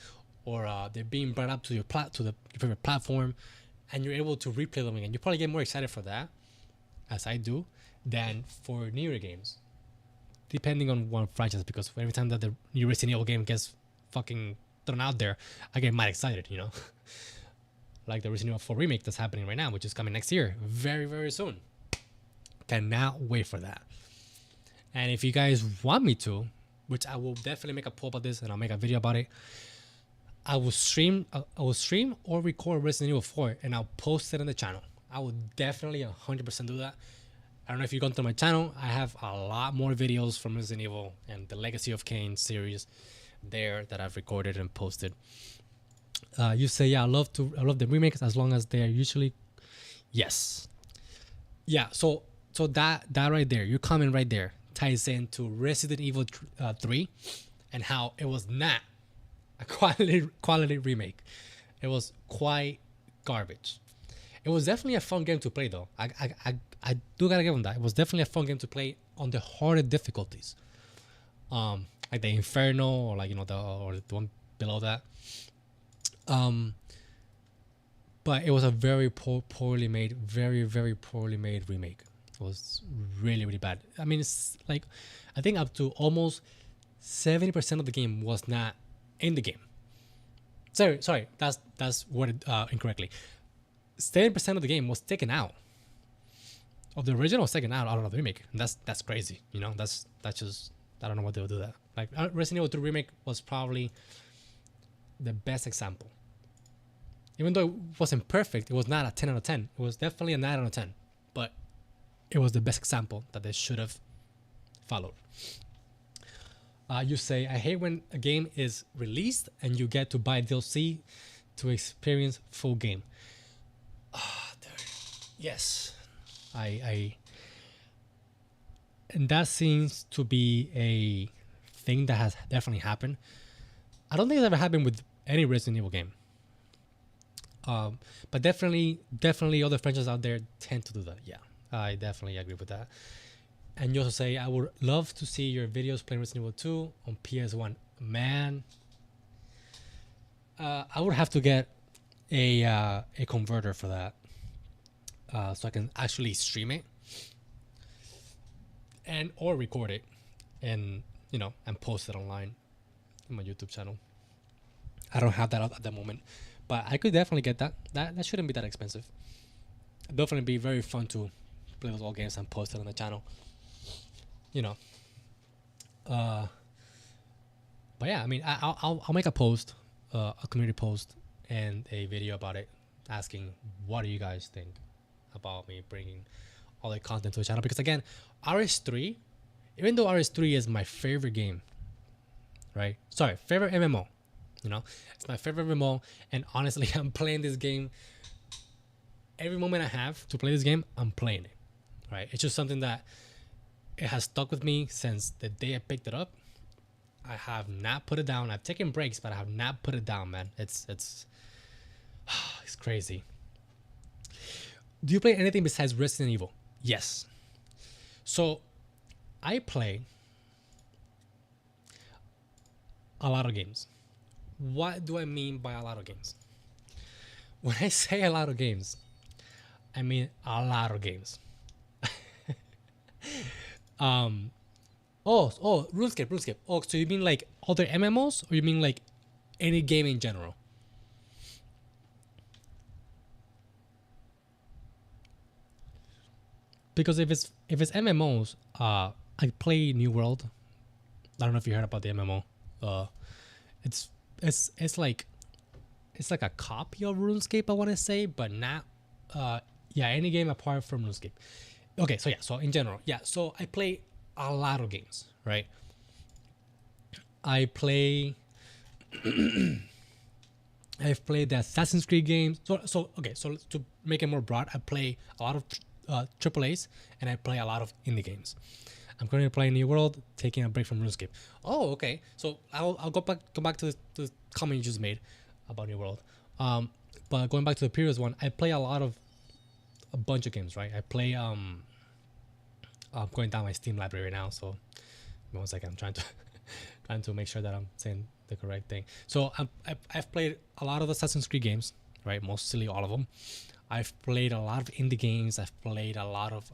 Speaker 1: or they're being brought up to your favorite platform, and you're able to replay them again. You probably get more excited for that, as I do, than for newer games, depending on one franchise. Because every time that the new Resident Evil game gets fucking thrown out there, I get mad excited, you know. Like the Resident Evil 4 remake that's happening right now, which is coming next year, very, very soon. Cannot wait for that. And if you guys want me to, which I will definitely make a poll about this and I'll make a video about it, I will stream or record Resident Evil 4 and I'll post it on the channel. I will definitely 100% do that. I don't know if you've gone through my channel. I have a lot more videos from Resident Evil and the Legacy of Kain series there that I've recorded and posted. You say, yeah, I love the remakes as long as they are usually, yes, yeah. So that right there, your comment right there ties into Resident Evil 3 and how it was not a quality remake. It was quite garbage. It was definitely a fun game to play though. I do gotta give them that. It was definitely a fun game to play on the harder difficulties. like the Inferno, or like, you know, the one below that. But it was a very poorly made, very poorly made remake. It was really, really bad. I mean, it's like, I think up to almost 70% of the game was not in the game. Sorry, that's worded incorrectly. 70% of the game was taken out. Of the original was taken out of the remake. And that's crazy. You know, that's just, I don't know what they'll do that. Like Resident Evil 2 remake was probably the best example. Even though it wasn't perfect, it was not a 10 out of 10. It was definitely a 9 out of 10. But it was the best example that they should have followed. You say, I hate when a game is released and you get to buy DLC to experience full game. Yes. And that seems to be a thing that has definitely happened. I don't think it's ever happened with any Resident Evil game. But definitely other franchises out there tend to do that. Yeah, I definitely agree with that. And you also say, I would love to see your videos playing Resident Evil 2 on PS1. Man, I would have to get a converter for that, so I can actually stream it and or record it, and you know, and post it online in my YouTube channel. I don't have that at the moment, but I could definitely get that. That shouldn't be that expensive. It'd definitely be very fun to play those old games and post it on the channel. You know. But yeah, I mean, I'll make a post, a community post, and a video about it, asking what do you guys think about me bringing all the content to the channel. Because again, RS3, even though RS3 is my favorite game, right? Sorry, favorite MMO. You know, it's my favorite MMO, and honestly, I'm playing this game every moment I have to play this game. I'm playing it, right? It's just something that it has stuck with me since the day I picked it up. I have not put it down. I've taken breaks, but I have not put it down, man. It's it's crazy. Do you play anything besides Resident Evil? Yes. So I play a lot of games. What do I mean by a lot of games? When I say a lot of games, I mean a lot of games. RuneScape. Oh, so you mean like other MMOs, or you mean like any game in general? Because if it's MMOs, I play New World. I don't know if you heard about the MMO. It's like a copy of RuneScape, I want to say, but not any game apart from RuneScape. Okay, so in general, so I play a lot of games, right? I play I've played the Assassin's Creed games. So to make it more broad, I play a lot of AAAs, and I play a lot of indie games. I'm currently playing New World, taking a break from RuneScape. Oh, okay. So I'll go back to the comment you just made about New World. But going back to the previous one, I play a bunch of games, right? I play I'm going down my Steam library right now, so 1 second. I'm trying to make sure that I'm saying the correct thing. So I've played a lot of Assassin's Creed games, right? Mostly all of them. I've played a lot of indie games. I've played a lot of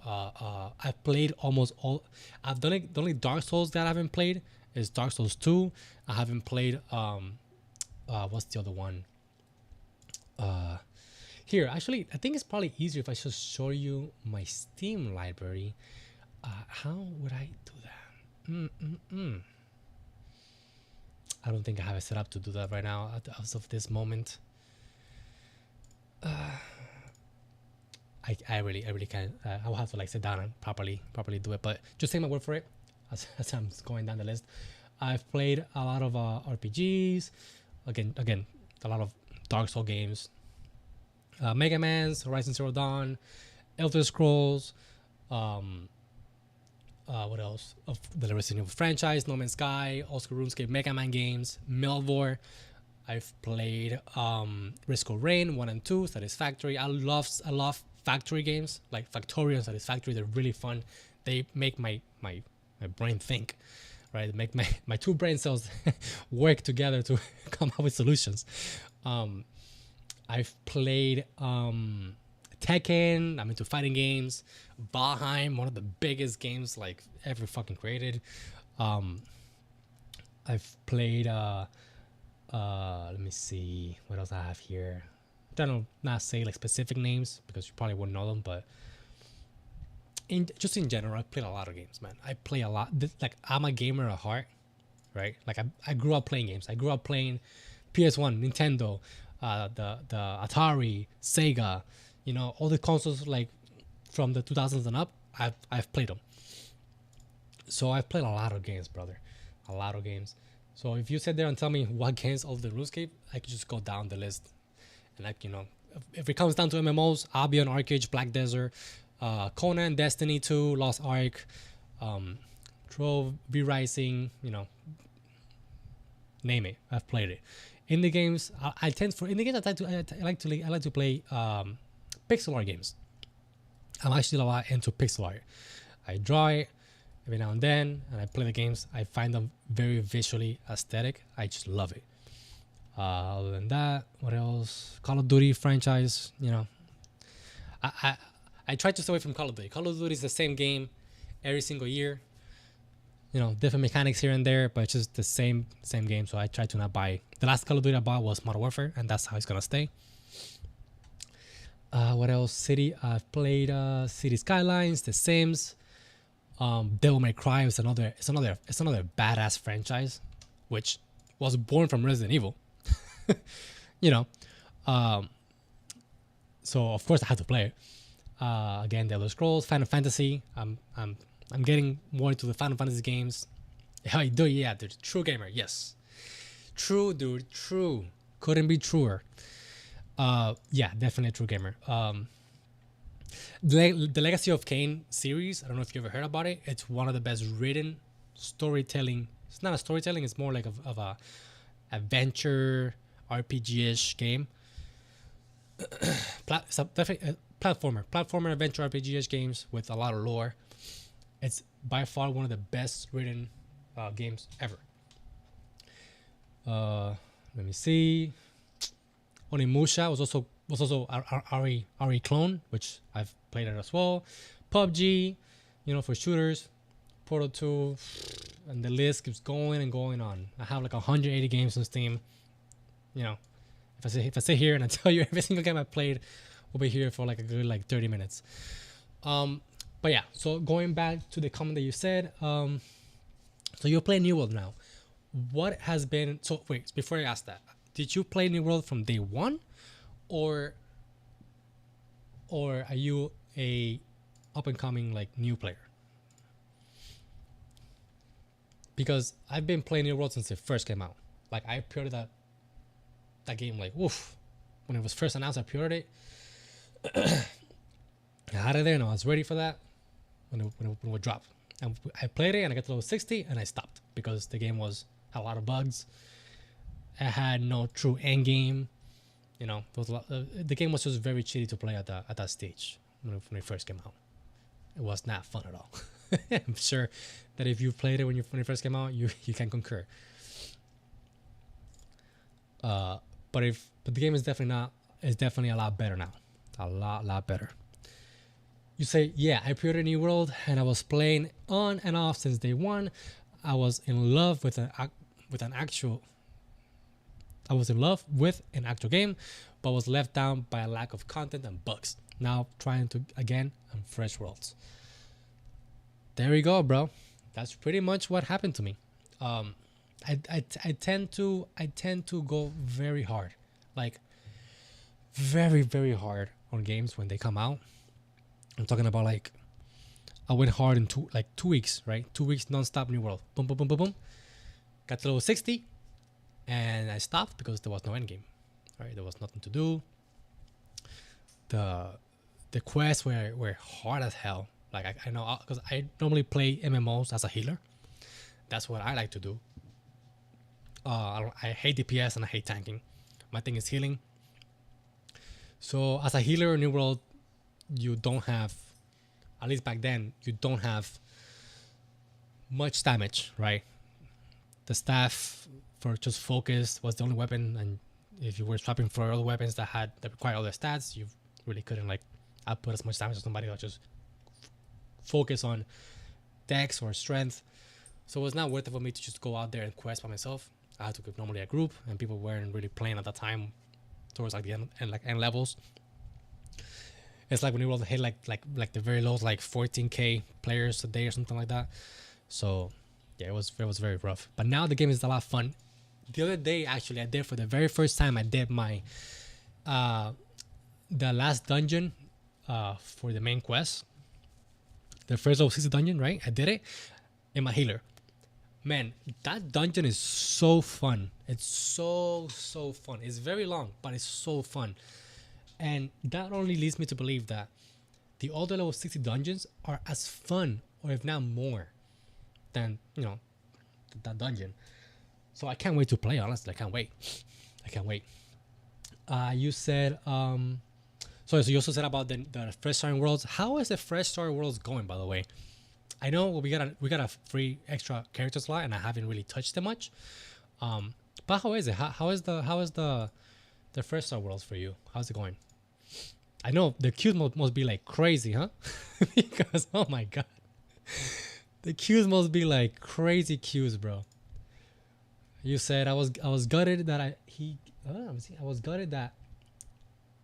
Speaker 1: I've played almost all. I've done it. The only Dark Souls that I haven't played is Dark Souls 2. I haven't played what's the other one? Here, actually, I think it's probably easier if I just show you my Steam library. How would I do that? I don't think I have it set up to do that right now as of this moment. I really can't. I'll have to like sit down and properly do it. But just take my word for it as I'm going down the list. I've played a lot of RPGs. Again, a lot of Dark Souls games. Mega Man's, Horizon Zero Dawn, Elder Scrolls. What else? Of the Resident Evil franchise, No Man's Sky, also RuneScape, Mega Man games, Melvor. I've played Risk of Rain 1 and 2, Satisfactory. I love factory games like Factorio and Satisfactory. They're really fun. They make my brain think, right? Make my two brain cells work together to come up with solutions. I've played Tekken. I'm into fighting games. Valheim, one of the biggest games like ever fucking created. I've played let me see what else I have here. I'm trying to not say like specific names because you probably wouldn't know them, but just in general, I played a lot of games, man. I play a lot. Like I'm a gamer at heart, right? Like I grew up playing games. I grew up playing PS1, Nintendo, the Atari, Sega, you know, all the consoles like from the 2000s and up. I've played them. So I've played a lot of games, brother, a lot of games. So if you sit there and tell me what games of the RuneScape, I could just go down the list. And like, you know, if it comes down to MMOs, Albion, Arcade, Black Desert, Conan, Destiny 2, Lost Ark, Trove, V-Rising, you know, name it. I've played it. Indie games, I like to play pixel art games. I'm actually a lot into pixel art. I draw it every now and then, and I play the games. I find them very visually aesthetic. I just love it. Other than that, what else? Call of Duty franchise. You know, I try to stay away from Call of Duty. Call of Duty is the same game every single year. You know, different mechanics here and there, but it's just the same game. So I try to not buy. The last Call of Duty I bought was Modern Warfare, and that's how it's gonna stay. What else? I've played City Skylines, The Sims. Devil May Cry is another badass franchise, which was born from Resident Evil. You know, so of course I had to play it. Again, the Elder Scrolls, Final Fantasy. I'm getting more into the Final Fantasy games. Hey, dude, yeah, dude, true gamer, yes, true, dude, true. Couldn't be truer. Yeah, definitely a true gamer. The Legacy of Kain series, I don't know if you ever heard about it. It's one of the best written storytelling. It's not a storytelling, it's more like of a adventure RPG-ish game. It's definitely a platformer adventure RPG-ish games with a lot of lore. It's by far one of the best written games ever. Let me see. Onimusha was also RE clone, which I've played it as well. PUBG, you know, for shooters. Portal 2, and the list keeps going and going on. I have like 180 games on Steam. You know, if I sit here and I tell you every single game I played, we'll be here for like a good like 30 minutes. But yeah, so going back to the comment that you said, so you're playing New World now. What has been, so wait, before I ask that, did you play New World from day one, or are you a up and coming like new player? Because I've been playing New World since it first came out. Like I pre-ordered that game like woof. When it was first announced, I pre-ordered it. I had it there and I was ready for that when it would drop. And I played it and I got to level 60 and I stopped because the game had a lot of bugs. It had no true end game. You know, the game was just very cheaty to play at that stage when it first came out. It was not fun at all. I'm sure that if you played it when it first came out, you can concur. But the game is definitely a lot better now. A lot better. You say, yeah, I pre-ordered New World and I was playing on and off since day one. I was in love with an actual game, but was let down by a lack of content and bugs. Now trying to again on fresh worlds. There we go, bro. That's pretty much what happened to me. I tend to go very hard, like very, very hard on games when they come out. I'm talking about like I went hard in 2 weeks, right? 2 weeks non-stop New World. Boom, boom, boom, boom, boom. Got to level 60 and I stopped because there was no end game. Right? There was nothing to do. The quests were hard as hell. Like I know because I normally play MMOs as a healer. That's what I like to do. I hate DPS and I hate tanking. My thing is healing. So as a healer in New World, you don't have, at least back then, you don't have much damage, right? the staff for just focus was the only weapon, and if you were swapping for other weapons that require other stats, you really couldn't like output as much damage as somebody that just focus on dex or strength. So it was not worth it for me to just go out there and quest by myself. I had to go normally a group, and people weren't really playing at that time towards like the end levels. It's like when you will hit like the very low, like 14k players a day or something like that. So yeah, it was very rough. But now the game is a lot of fun. The other day, actually, I did for the very first time. I did my the last dungeon for the main quest, the first level 60 dungeon. Right, I did it in my healer. Man, that dungeon is so fun. It's so fun. It's very long, but it's so fun. And that only leads me to believe that the older level 60 dungeons are as fun, or if not more, than, you know, that dungeon. So I can't wait to play, honestly. I can't wait. You said, so you also said about the fresh starting worlds. How is the fresh start worlds going, by the way? I know we got a free extra character slot, and I haven't really touched them much. But how is it? How is the fresh start worlds for you? How's it going? I know the queues must be like crazy, huh? Because oh my god, the queues must be like crazy queues, bro. You said I was gutted that I was gutted that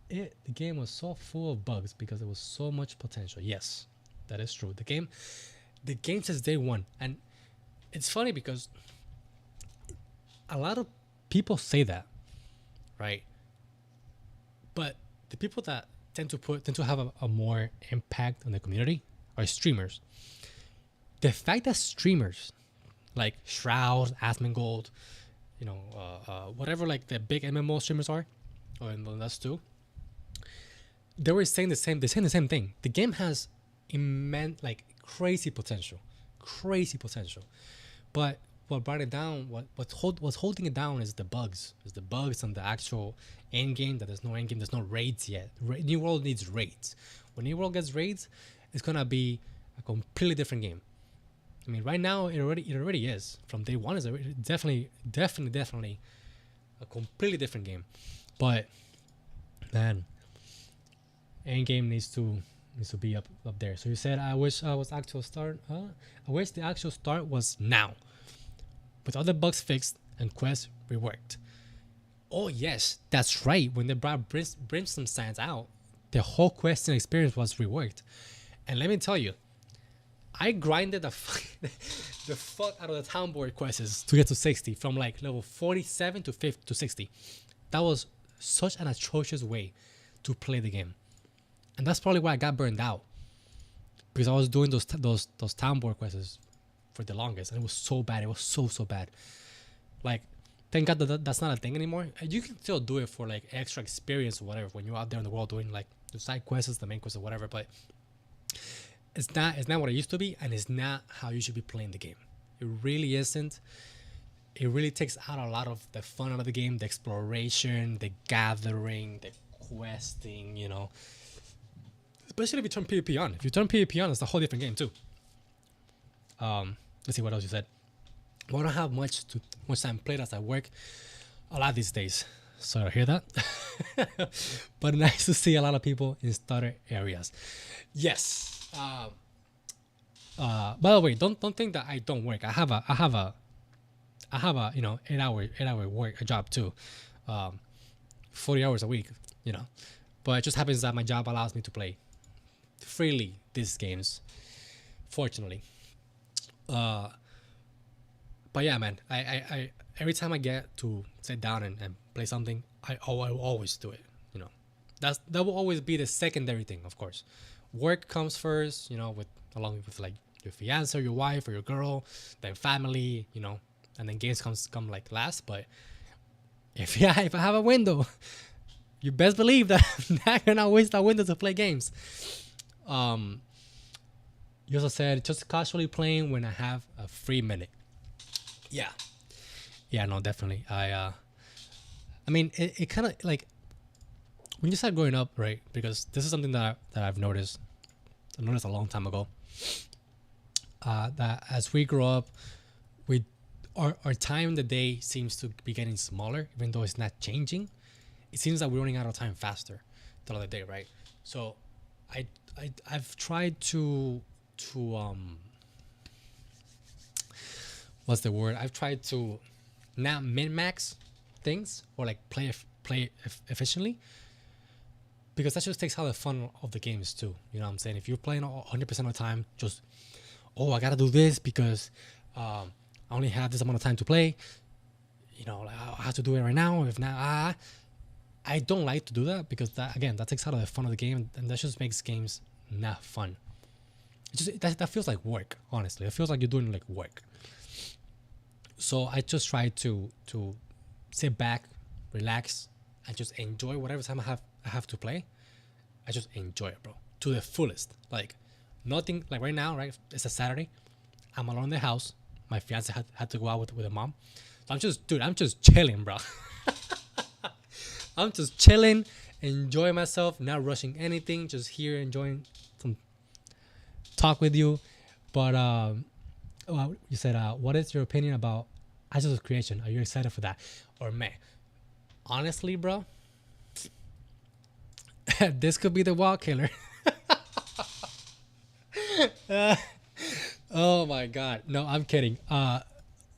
Speaker 1: the game was so full of bugs because there was so much potential. Yes, that is true. The game since day one, and it's funny because a lot of people say that, right? But the people that tend to have a more impact on the community are streamers. The fact that streamers like Shroud, Asmongold, you know, whatever like the big MMO streamers are, and that's too, they were saying the same thing. The game has immense, like crazy potential, but what brought it down, what's holding it down is the bugs and the actual end game. That there's no end game, there's no raids yet. New World needs raids. When New World gets raids, it's gonna be a completely different game. I mean, right now it already is. From day one, is definitely a completely different game. But man, end game needs to be up there. So you said I wish the actual start was now, with all the bugs fixed and quests reworked. Oh yes, that's right. When they brought Brimstone Sands out, the whole questing experience was reworked. And let me tell you, I grinded the fuck out of the town board quests to get to 60, from like level 47 to 60. That was such an atrocious way to play the game, and that's probably why I got burned out, because I was doing those town board quests for the longest, and it was so bad. It was so bad. Like, thank God that's not a thing anymore. You can still do it for like extra experience or whatever when you're out there in the world doing like the side quests, the main quests, or whatever. But it's not what it used to be, and it's not how you should be playing the game. It really isn't. It really takes out a lot of the fun out of the game, the exploration, the gathering, the questing, you know. Especially if you turn PvP on. If you turn PvP on, it's a whole different game too. Let's see what else you said. Well, I don't have much time played as I work a lot these days. So I hear that. But nice to see a lot of people in starter areas. Yes. By the way, don't think that I don't work. I have a 8 hour work a job too, 40 hours a week, you know. But it just happens that my job allows me to play freely these games, fortunately. But yeah, man, I every time I get to sit down and play something, I always do it. You know, that will always be the secondary thing, of course. Work comes first, you know, along with like your fiance, your wife, or your girl, then family, you know, and then games come like last. But if I have a window, you best believe that I'm not gonna waste that window to play games. You also said just casually playing when I have a free minute. Yeah, no, definitely. I mean, it kind of like when you start growing up, right? Because this is something that I've noticed. I noticed a long time ago. That as we grow up, we our time in the day seems to be getting smaller, even though it's not changing. It seems that we're running out of time faster throughout the day, right? So, I've tried to what's the word? I've tried to not min max things or like play efficiently, because that just takes out the fun of the games too. You know what I'm saying? If you're playing 100% of the time, just I gotta do this because I only have this amount of time to play. You know, like, I have to do it right now. If not, I don't like to do that, because that takes out of the fun of the game, and that just makes games not fun. It just that feels like work. Honestly, it feels like you're doing like work. So I just try to sit back, relax, and just enjoy whatever time I have to play. I just enjoy it, bro, to the fullest. Like nothing. Like right now, right? It's a Saturday. I'm alone in the house. My fiance had to go out with a mom. So I'm just chilling, bro. I'm just chilling, enjoying myself, not rushing anything, just here enjoying some talk with you. But well, you said, what is your opinion about Ashes of Creation? Are you excited for that? Or man, honestly, bro, this could be the wall killer. Oh my god, no, I'm kidding.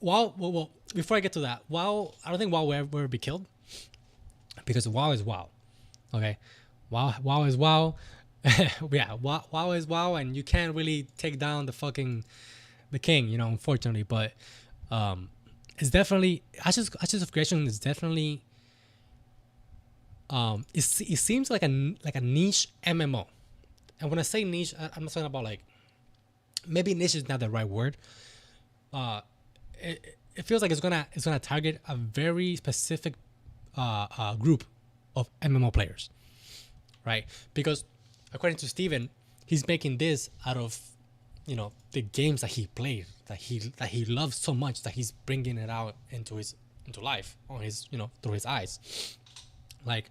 Speaker 1: Well, before I get to that, WoW, I don't think WoW will ever be killed, because WoW is WoW. Okay, WoW is WoW. Yeah, WoW is WoW, and you can't really take down the king, you know, unfortunately. But it's definitely Ashes of Creation is definitely it seems like a niche MMO. And when I say niche, I'm not talking about like, maybe niche is not the right word. It feels like it's gonna target a very specific group of MMO players, right? Because according to Steven, he's making this out of, you know, the games that he played, that he loves so much, that he's bringing it out into life on his, you know, through his eyes. Like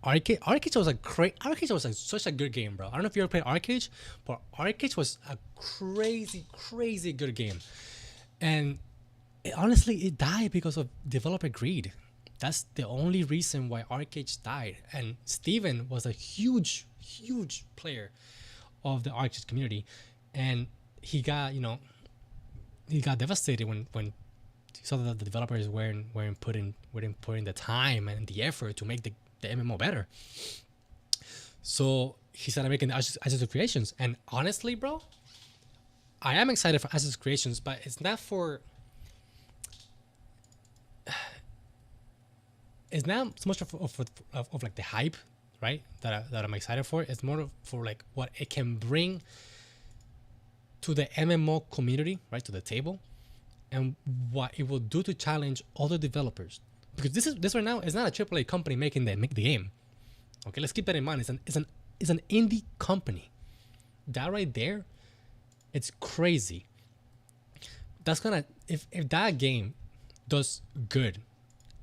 Speaker 1: Arcade was like such a good game, bro. I don't know if you ever played Arcade, but Arcade was a crazy good game. And honestly, it died because of developer greed. That's the only reason why Arcade died. And Steven was a huge player of the Arcade community, and he got devastated when he saw that the developers weren't putting the time and the effort to make the MMO better. So he started making the Ashes of Creations. And honestly, bro, I am excited for Ashes of Creations, but it's not for... It's not so much of like the hype, right? That I'm excited for. It's more for like what it can bring to the MMO community, right, to the table, and what it will do to challenge other developers. Because this right now is not a AAA company making the game. Okay, let's keep that in mind. It's an indie company. That right there, it's crazy. That's gonna, if that game does good,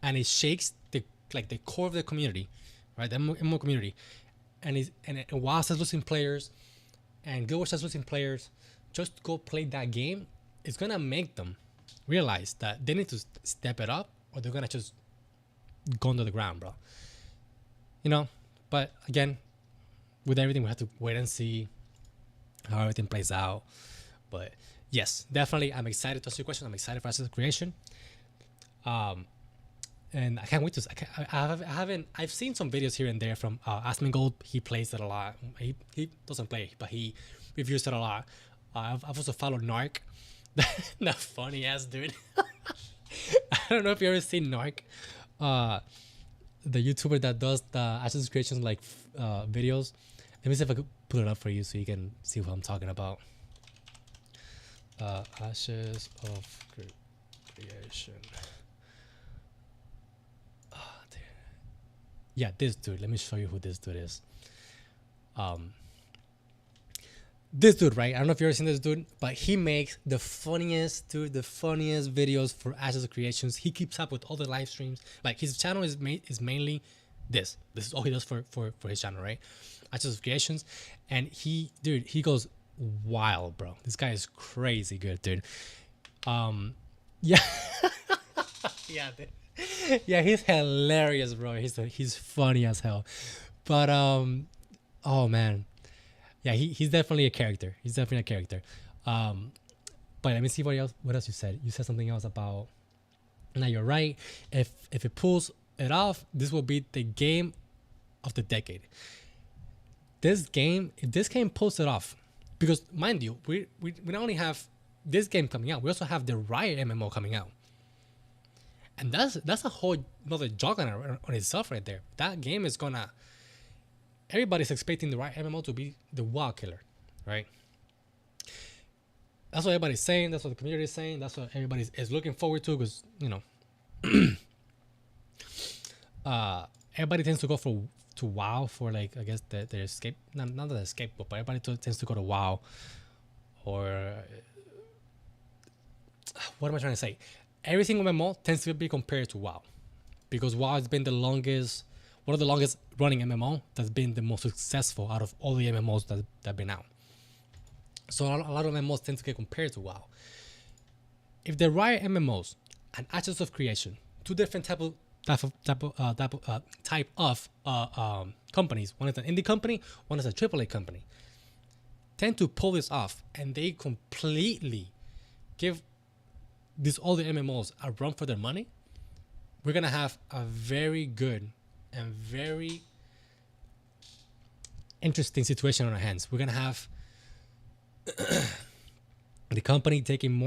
Speaker 1: and it shakes the core of the community, right, the MMO community, and WoW starts losing players, and Guild Wars starts losing players, just go play that game. It's gonna make them realize that they need to step it up, or they're gonna just go under the ground, bro. You know, but again, with everything, we have to wait and see how everything plays out. But yes, definitely, I'm excited to answer your question. I'm excited for Ashes of Creation. And I can't wait to. I've seen some videos here and there from Asmongold. He plays it a lot. He doesn't play, but he reviews it a lot. I've also followed Narc. That funny ass dude. I don't know if you ever seen Narc, the YouTuber that does the Ashes of Creation like videos. Let me see if I could put it up for you so you can see what I'm talking about. Ashes of Creation. Yeah, this dude. Let me show you who this dude is. This dude, right? I don't know if you've ever seen this dude, but he makes the funniest videos for Ashes of Creations. He keeps up with all the live streams. Like his channel is mainly this. This is all he does for his channel, right? Ashes of Creations, and he goes wild, bro. This guy is crazy good, dude. Yeah. Yeah, yeah, he's hilarious, bro. He's funny as hell. But oh man, yeah, he's definitely a character. He's definitely a character. Um, but let me see what else. What else you said? You said something else about. Now you're right. If it pulls it off, this will be the game of the decade. This game, if this game pulls it off, because mind you, we not only have this game coming out, we also have the Riot MMO coming out, and that's a whole another juggernaut on itself right there. That game is gonna. Everybody's expecting the Riot MMO to be the WoW killer, right? That's what everybody's saying. That's what the community is saying. That's what everybody is looking forward to, because everybody tends to go to WoW for, like, I guess the escape, not the escape, but everybody tends to go to WoW, or what am I trying to say? Every single MMO tends to be compared to WoW, because WoW has been one of the longest running MMO that's been the most successful out of all the MMOs that have been out. So a lot of MMOs tend to get compared to WoW. If the Riot MMOs and Ashes of Creation, two different type of companies, one is an indie company, one is a AAA company, tend to pull this off, and they completely give these other MMOs a run for their money, we're gonna have a very good and very interesting situation on our hands. We're gonna have the company taking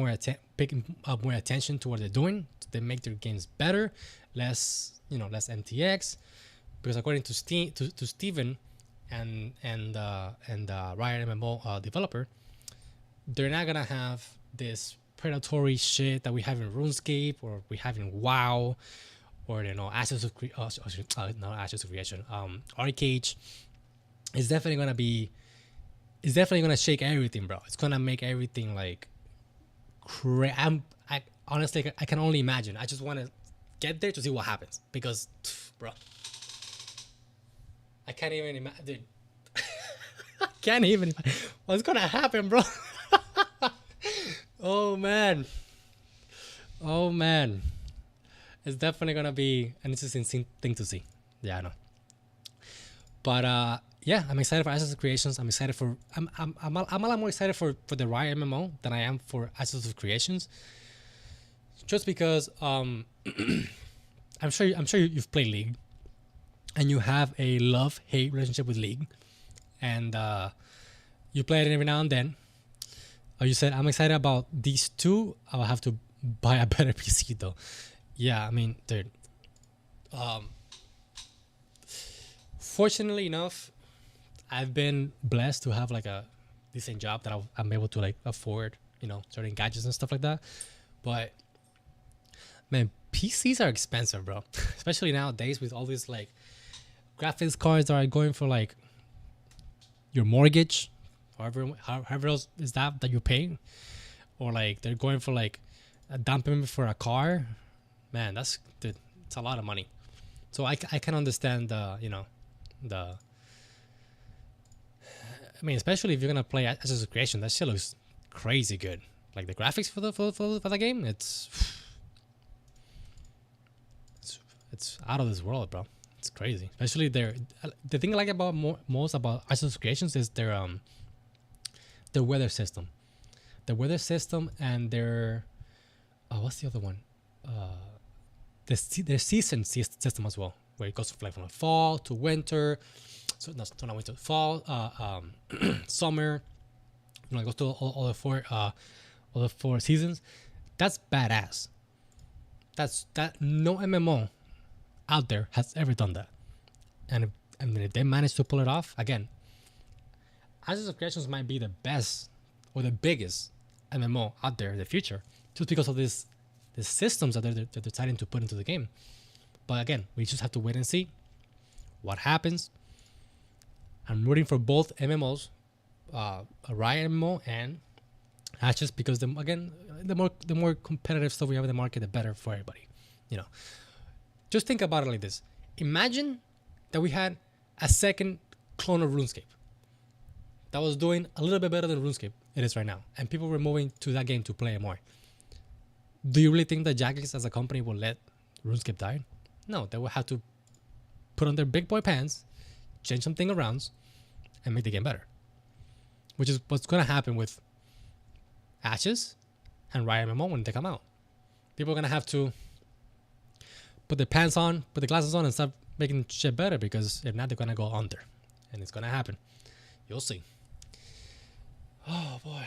Speaker 1: picking up more attention to what they're doing. They make their games better, less MTX, because according to Steven and Riot MMO developer, they're not gonna have this predatory shit that we have in RuneScape, or we have in WoW, or Ashes of not Ashes of Creation, Arcade. It's definitely gonna shake everything, bro. It's gonna make everything like I honestly, I can only imagine. I just want to get there to see what happens, because, bro, I can't even imagine. Dude. I can't even. What's gonna happen, bro? Oh man. Oh man. It's definitely gonna be an interesting thing to see. Yeah, I know. But yeah, I'm excited for Ashes of Creations. I'm excited for. I'm a lot more excited for the Riot MMO than I am for Ashes of Creations. Just because I'm sure you've played League, and you have a love-hate relationship with League, and you play it every now and then. You said, I'm excited about these two. I'll have to buy a better PC though. Yeah, I mean, dude. Fortunately enough, I've been blessed to have like a decent job that I'm able to like afford, certain gadgets and stuff like that. But man, PCs are expensive, bro. Especially nowadays with all these like graphics cards that are going for like your mortgage, however else is that you pay, or like they're going for like a down payment for a car. Man, it's a lot of money. So I can understand the. I mean, especially if you're gonna play Ashes of Creation, that shit looks crazy good. Like the graphics for the game, it's out of this world, bro. It's crazy. Especially the thing I like about most about Ashes of Creations is their weather system. The weather system and their what's the other one? Their season system as well, where it goes from fall to winter. So not winter, fall, summer. It goes to all the four seasons. That's badass. That no MMO out there has ever done that. And if they manage to pull it off, again, Ashes of Creations might be the best or the biggest MMO out there in the future, just because of the systems that they're deciding to put into the game. But again, we just have to wait and see what happens. I'm rooting for both MMOs, a Riot MMO and Ashes, because the more competitive stuff we have in the market, the better for everybody. Just think about it like this: imagine that we had a second clone of RuneScape that was doing a little bit better than RuneScape it is right now, and people were moving to that game to play it more. Do you really think that Jagex as a company will let RuneScape die? No, they will have to put on their big boy pants, change something around, and make the game better. Which is what's gonna happen with Ashes and Riot MMO when they come out. People are gonna have to put their pants on, put the glasses on, and start making shit better, because if not, they're gonna go under, and it's gonna happen. You'll see. Oh boy.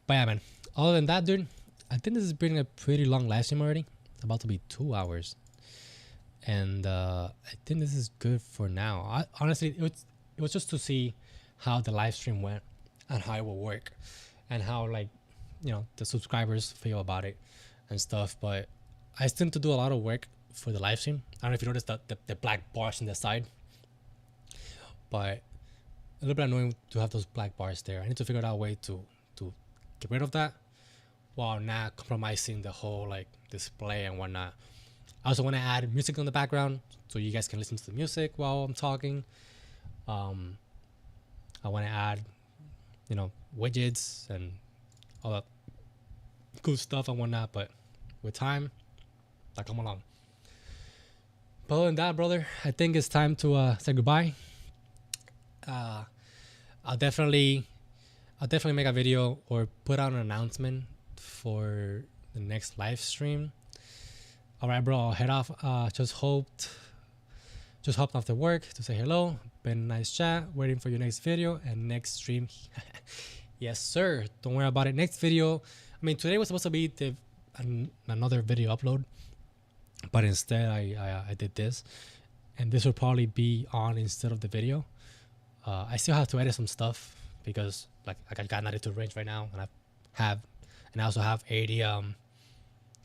Speaker 1: But yeah, man. Other than that, dude, I think this has been a pretty long live stream already. It's about to be 2 hours, and I think this is good for now. Honestly, it was just to see how the live stream went and how it will work, and how, like, you know, the subscribers feel about it and stuff. But I still need to do a lot of work for the live stream. I don't know if you noticed the black bars on the side, but a little bit annoying to have those black bars there. I need to figure out a way to get rid of that while not compromising the whole like display and whatnot. I also want to add music on the background so you guys can listen to the music while I'm talking. I want to add, you know, widgets and all that cool stuff and whatnot, but with time, that'll come along. But other than that, brother, I think it's time to say goodbye. I'll definitely make a video or put out an announcement for the next live stream. All right, bro, I'll head off. Just hopped after work to say hello. Been a nice chat. Waiting for your next video and next stream. Yes, sir. Don't worry about it. Next video. I mean, today was supposed to be another video upload, but instead I did this, and this will probably be on instead of the video. I still have to edit some stuff because like I got 92 range right now, and I also have 80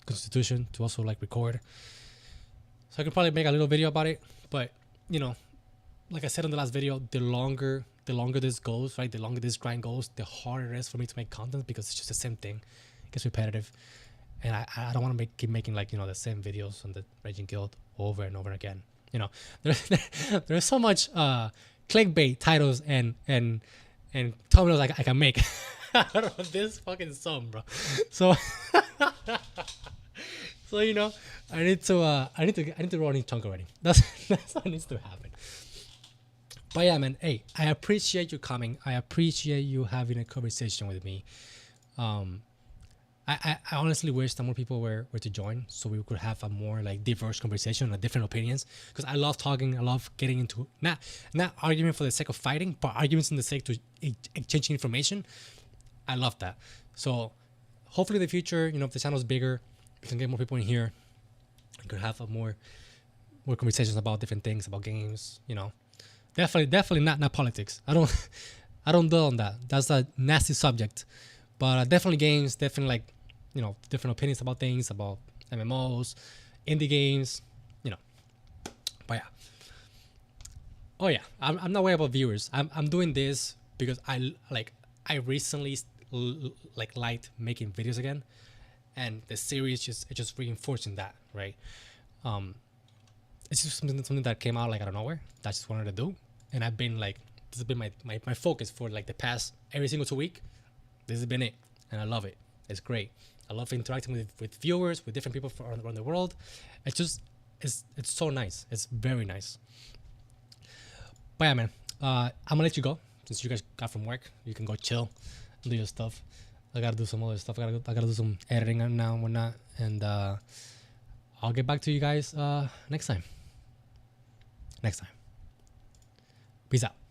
Speaker 1: constitution to also like record. So I could probably make a little video about it, but you know, like I said in the last video, the longer this goes, right, the longer this grind goes, the harder it is for me to make content, because it's just the same thing. It gets repetitive, and I don't want to keep making, like, you know, the same videos on the Raging Guild over and over again. You know, there's so much clickbait titles and thumbnails I can make out of this fucking song, bro. So so you know, I need to roll in chunk already. That's what needs to happen. But yeah, man, hey, I appreciate you coming. I appreciate you having a conversation with me. I honestly wish that more people were to join, so we could have a more like diverse conversation and different opinions. Because I love talking. I love getting into not arguing for the sake of fighting, but arguments in the sake to exchanging information. I love that. So hopefully in the future, you know, if the channel is bigger, we can get more people in here. We could have a more conversations about different things, about games. You know, definitely not politics. I don't dwell on that. That's a nasty subject. But definitely games, definitely like, you know, different opinions about things, about MMOs, indie games, you know. But yeah. Oh yeah, I'm not worried about viewers. I'm doing this because I recently liked making videos again, and the series just reinforcing that, right? It's just something that came out like out of nowhere that I just wanted to do, and I've been like, this has been my focus for like the past every single 2 weeks. This has been it, and I love it. It's great. I love interacting with viewers, with different people from around the world. It's so nice. It's very nice. But yeah, man, I'm gonna let you go since you guys got from work. You can go chill and do your stuff. I gotta do some other stuff. I gotta do some editing now and whatnot, and I'll get back to you guys next time. Peace out.